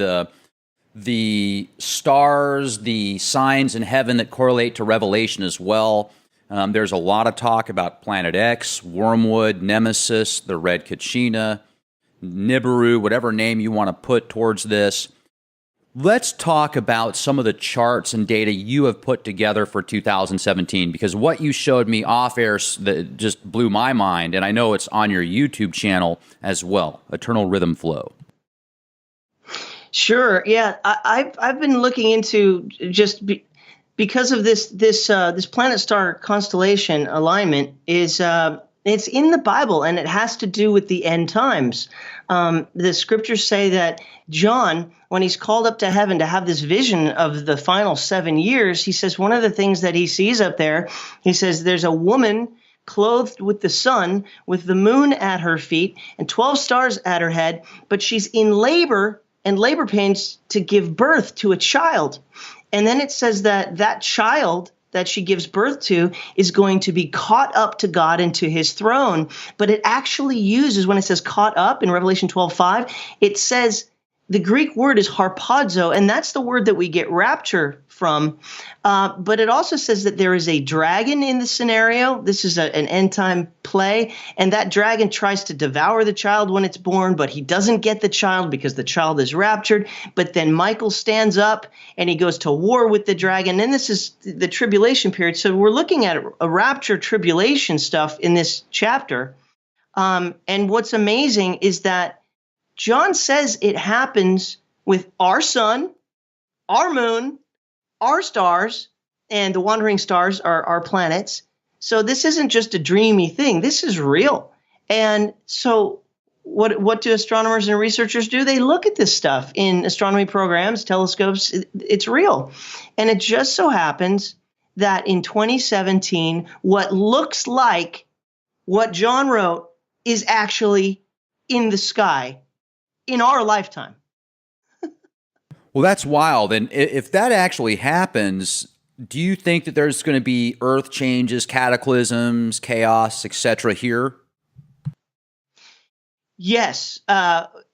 the stars, the signs in heaven that correlate to Revelation as well. There's a lot of talk about Planet X, Wormwood, Nemesis, the Red Kachina, Nibiru, whatever name you want to put towards this. Let's talk about some of the charts and data you have put together for 2017, because what you showed me off air that just blew my mind, and I know it's on your YouTube channel as well, Eternal Rhythm Flow. Sure. Yeah, I've been looking into because of this planet star constellation alignment is it's in the Bible, and it has to do with the end times. The scriptures say that John, when he's called up to heaven to have this vision of the final 7 years, he says one of the things that he sees up there, he says there's a woman clothed with the sun, with the moon at her feet and 12 stars at her head, but she's in labor and labor pains to give birth to a child. And then it says that that child that she gives birth to is going to be caught up to God and to his throne. But it actually uses, when it says caught up in Revelation 12:5, it says the Greek word is harpazo, and that's the word that we get rapture from. But it also says that there is a dragon in the scenario. This is an end time play, and that dragon tries to devour the child when it's born, but he doesn't get the child because the child is raptured. But then Michael stands up and he goes to war with the dragon. And this is the tribulation period. So we're looking at a rapture tribulation stuff in this chapter. And what's amazing is that John says it happens with our sun, our moon, our stars, and the wandering stars are our planets. So this isn't just a dreamy thing. This is real. And so what do astronomers and researchers do? They look at this stuff in astronomy programs, telescopes. It's real. And it just so happens that in 2017, what looks like what John wrote is actually in the sky in our lifetime. Well, that's wild. And if that actually happens, do you think that there's going to be earth changes, cataclysms, chaos, etc. here? Yes.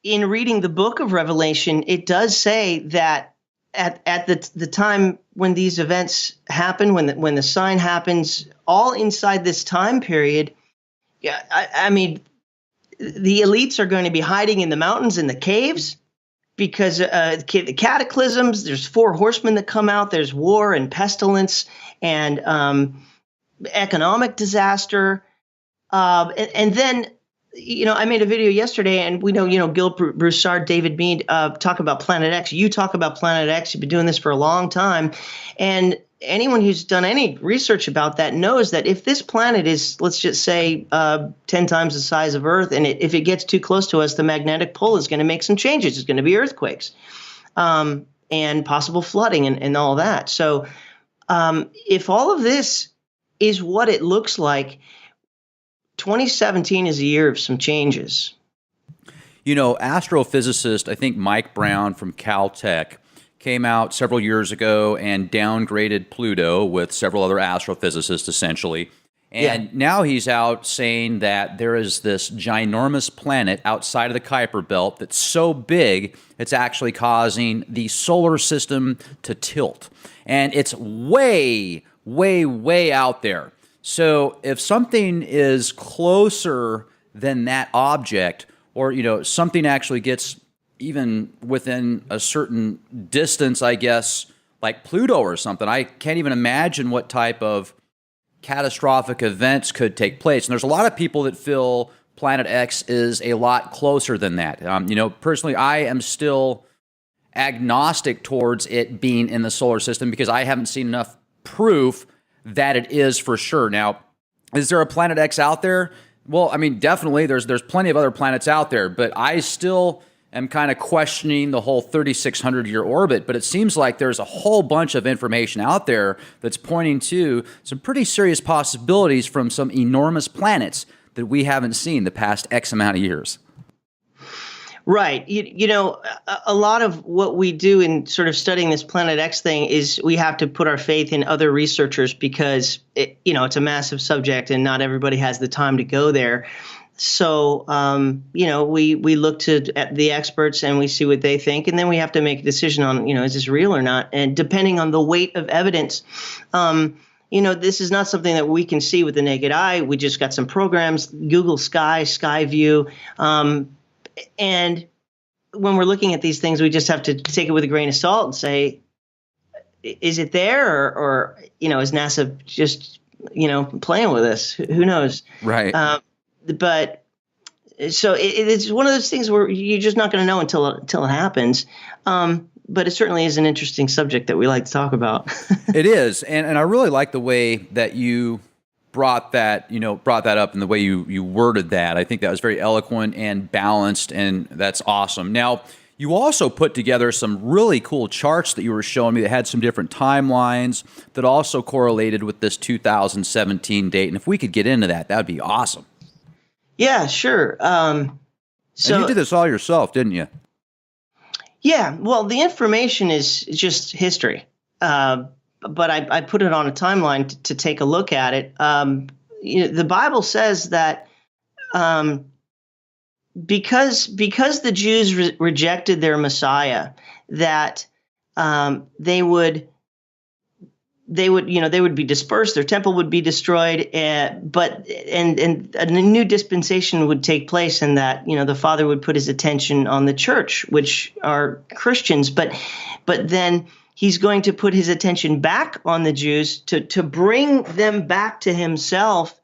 In reading the book of Revelation, it does say that at the time when these events happen, when the sign happens, all inside this time period, yeah, I mean, the elites are going to be hiding in the mountains, in the caves, because the cataclysms, there's 4 horsemen that come out, there's war and pestilence and economic disaster. And then, I made a video yesterday, and we know, Gil Broussard, David Mead talk about Planet X. You talk about Planet X. You've been doing this for a long time. And anyone who's done any research about that knows that if this planet is, let's just say, 10 times the size of Earth, and if it gets too close to us, the magnetic pull is going to make some changes. It's going to be earthquakes and possible flooding and all that. So if all of this is what it looks like, 2017 is a year of some changes. Astrophysicist, I think Mike Brown from Caltech, came out several years ago and downgraded Pluto with several other astrophysicists, essentially. And now he's out saying that there is this ginormous planet outside of the Kuiper Belt that's so big, it's actually causing the solar system to tilt. And it's way, way, way out there. So if something is closer than that object, or, something actually gets even within a certain distance, I guess, like Pluto or something, I can't even imagine what type of catastrophic events could take place. And there's a lot of people that feel Planet X is a lot closer than that. Personally, I am still agnostic towards it being in the solar system because I haven't seen enough proof that it is for sure. Now, is there a Planet X out there? Well, I mean, definitely there's plenty of other planets out there, but I still am kind of questioning the whole 3,600-year orbit, but it seems like there's a whole bunch of information out there that's pointing to some pretty serious possibilities from some enormous planets that we haven't seen the past X amount of years. Right. A lot of what we do in sort of studying this Planet X thing is we have to put our faith in other researchers because, it's a massive subject and not everybody has the time to go there. So, we look at the experts and we see what they think, and then we have to make a decision on, is this real or not? And depending on the weight of evidence, this is not something that we can see with the naked eye. We just got some programs, Google Skyview. And when we're looking at these things, we just have to take it with a grain of salt and say, is it there or is NASA just, playing with us? Who knows? Right. But so it's one of those things where you're just not going to know until it happens. But it certainly is an interesting subject that we like to talk about. It is. And I really like the way that you brought that up and the way you worded that. I think that was very eloquent and balanced, and that's awesome. Now, you also put together some really cool charts that you were showing me that had some different timelines that also correlated with this 2017 date. And if we could get into that, that would be awesome. Yeah, sure. And you did this all yourself, didn't you? Yeah. Well, the information is just history. But I put it on a timeline to take a look at it. The Bible says that because the Jews rejected their Messiah, that they would be dispersed, their temple would be destroyed, but a new dispensation would take place, and that the Father would put his attention on the church, which are Christians, but then he's going to put his attention back on the Jews to bring them back to himself.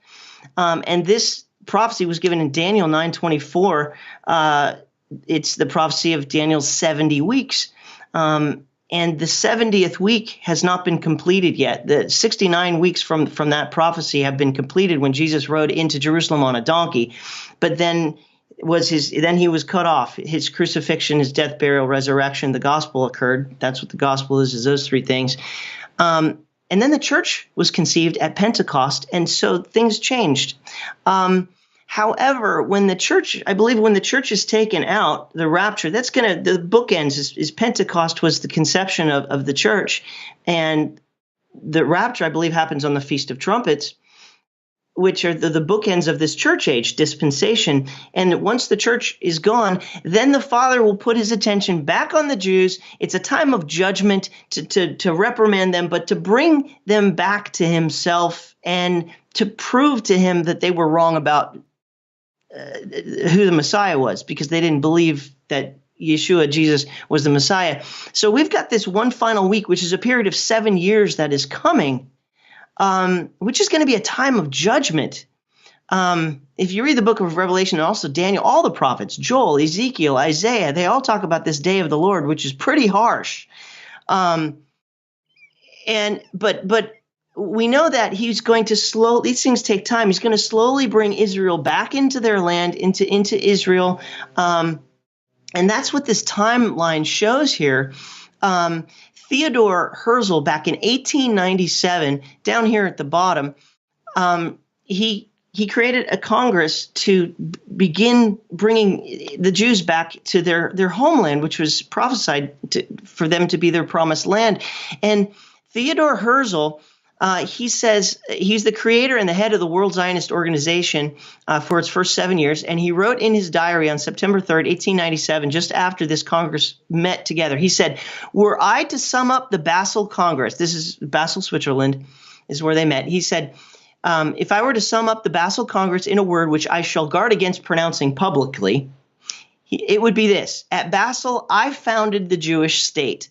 And this prophecy was given in Daniel 9:24. It's the prophecy of Daniel's 70 weeks. And the 70th week has not been completed yet. The 69 weeks from that prophecy have been completed when Jesus rode into Jerusalem on a donkey. But then then he was cut off. His crucifixion, his death, burial, resurrection, the gospel occurred. That's what the gospel is those three things. And then the church was conceived at Pentecost, and so things changed. However, when the church is taken out, the rapture, the bookends is Pentecost was the conception of the church, and the rapture, I believe, happens on the Feast of Trumpets, which are the bookends of this church age dispensation. And once the church is gone, then the Father will put his attention back on the Jews. It's a time of judgment to reprimand them, but to bring them back to himself and to prove to him that they were wrong about who the Messiah was, because they didn't believe that Yeshua, Jesus, was the Messiah. So we've got this one final week, which is a period of 7 years that is coming, which is going to be a time of judgment. If you read the book of Revelation and also Daniel, all the prophets, Joel, Ezekiel, Isaiah, they all talk about this day of the Lord, which is pretty harsh. But we know that he's going to these things take time. He's going to slowly bring Israel back into their land, into Israel. And that's what this timeline shows here. Theodore Herzl, back in 1897, down here at the bottom, he created a Congress to begin bringing the Jews back to their homeland, which was prophesied for them to be their promised land. And Theodore Herzl, he says he's the creator and the head of the World Zionist Organization for its first 7 years. And he wrote in his diary on September 3rd, 1897, just after this Congress met together, he said, "Were I to sum up the Basel Congress," this is Basel, Switzerland, is where they met. He said, "If I were to sum up the Basel Congress in a word which I shall guard against pronouncing publicly, it would be this: at Basel, I founded the Jewish state.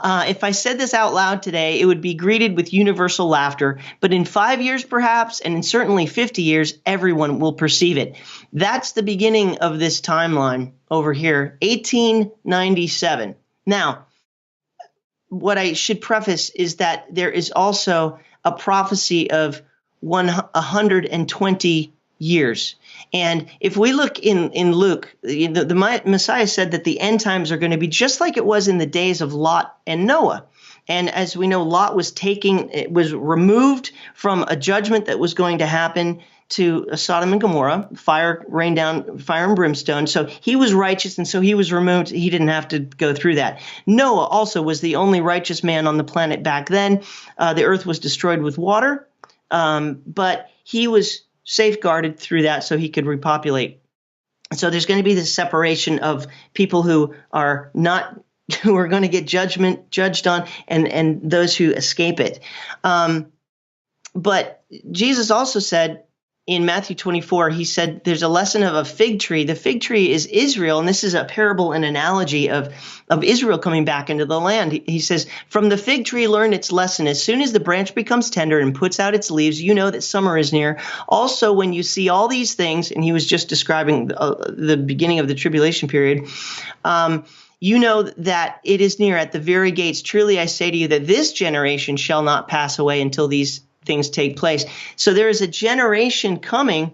If I said this out loud today, it would be greeted with universal laughter. But in 5 years, perhaps, and in certainly 50 years, everyone will perceive it." That's the beginning of this timeline over here, 1897. Now, what I should preface is that there is also a prophecy of 120 years. And if we look in Luke, the Messiah said that the end times are going to be just like it was in the days of Lot and Noah. And as we know, Lot was removed from a judgment that was going to happen to Sodom and Gomorrah. Fire rained down, fire and brimstone. So he was righteous, and so he was removed. He didn't have to go through that. Noah also was the only righteous man on the planet back then. The earth was destroyed with water, but he was safeguarded through that so he could repopulate. So there's going to be this separation of people who are going to get judged on, and those who escape it. But Jesus also said in Matthew 24, he said there's a lesson of a fig tree. The fig tree is Israel, and this is a parable, an analogy of Israel coming back into the land. He says, "From the fig tree learn its lesson. As soon as the branch becomes tender and puts out its leaves, you know that summer is near. Also, when you see all these things," and he was just describing the beginning of the tribulation period, "you know that it is near at the very gates. Truly I say to you that this generation shall not pass away until these things take place." So there is a generation coming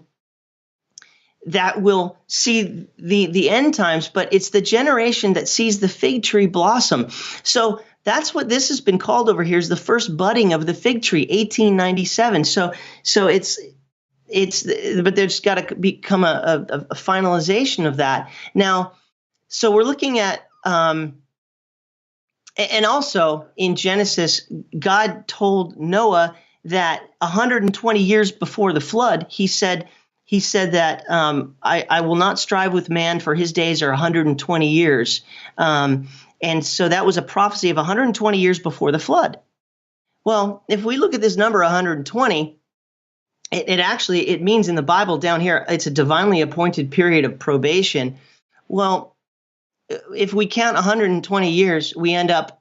that will see the end times, but it's the generation that sees the fig tree blossom. So that's what this has been called over here, is the first budding of the fig tree, 1897. So but there's got to become a finalization of that. Now, so we're looking at, and also in Genesis, God told Noah that 120 years before the flood, he said that I will not strive with man, for his days are 120 years. And so that was a prophecy of 120 years before the flood. Well, if we look at this number 120, it means in the Bible down here, it's a divinely appointed period of probation. Well, if we count 120 years, we end up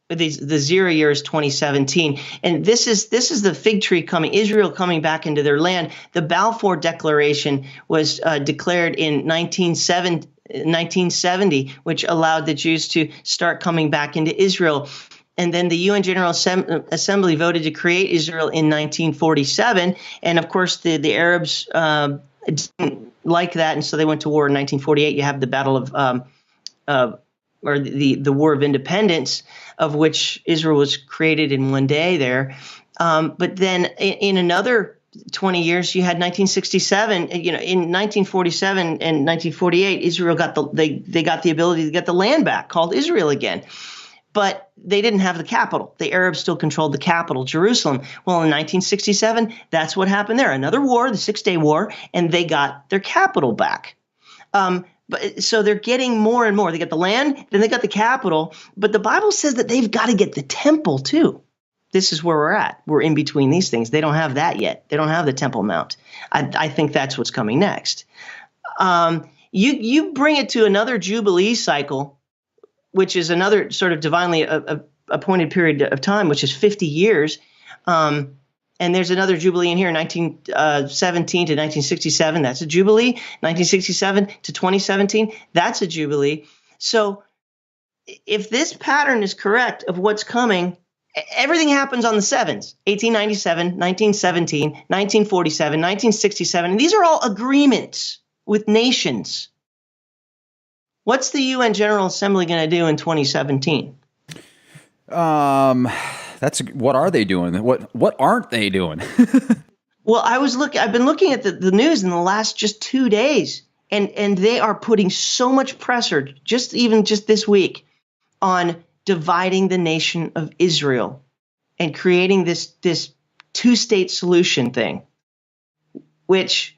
the 0 years 2017, and this is the fig tree coming, Israel coming back into their land. The Balfour Declaration was declared in 1970, which allowed the Jews to start coming back into Israel. And then the UN General Assembly voted to create Israel in 1947, and of course the Arabs didn't like that, and so they went to war in 1948. You have the Battle of or the War of Independence, of which Israel was created in one day there. But then in another 20 years, you had 1967. You know, in 1947 and 1948, Israel got they got the ability to get the land back, called Israel again. But they didn't have the capital. The Arabs still controlled the capital, Jerusalem. Well, in 1967, that's what happened there. Another war, the 6-Day War, and they got their capital back. But so they're getting more and more. They get the land, then they got the capital. But the Bible says that they've got to get the temple too. This is where we're at. We're in between these things. They don't have that yet. They don't have the Temple Mount. I think that's what's coming next. You bring it to another Jubilee cycle, which is another sort of divinely appointed period of time, which is 50 years. And there's another Jubilee in here, 1917 to 1967. That's a Jubilee. 1967 to 2017. That's a Jubilee. So if this pattern is correct of what's coming, everything happens on the sevens: 1897, 1917, 1947, 1967. And these are all agreements with nations. What's the UN General Assembly going to do in 2017? What are they doing? What aren't they doing? Well, I've been looking at the news in the last just 2 days, and they are putting so much pressure, just this week, on dividing the nation of Israel and creating this two-state solution thing, which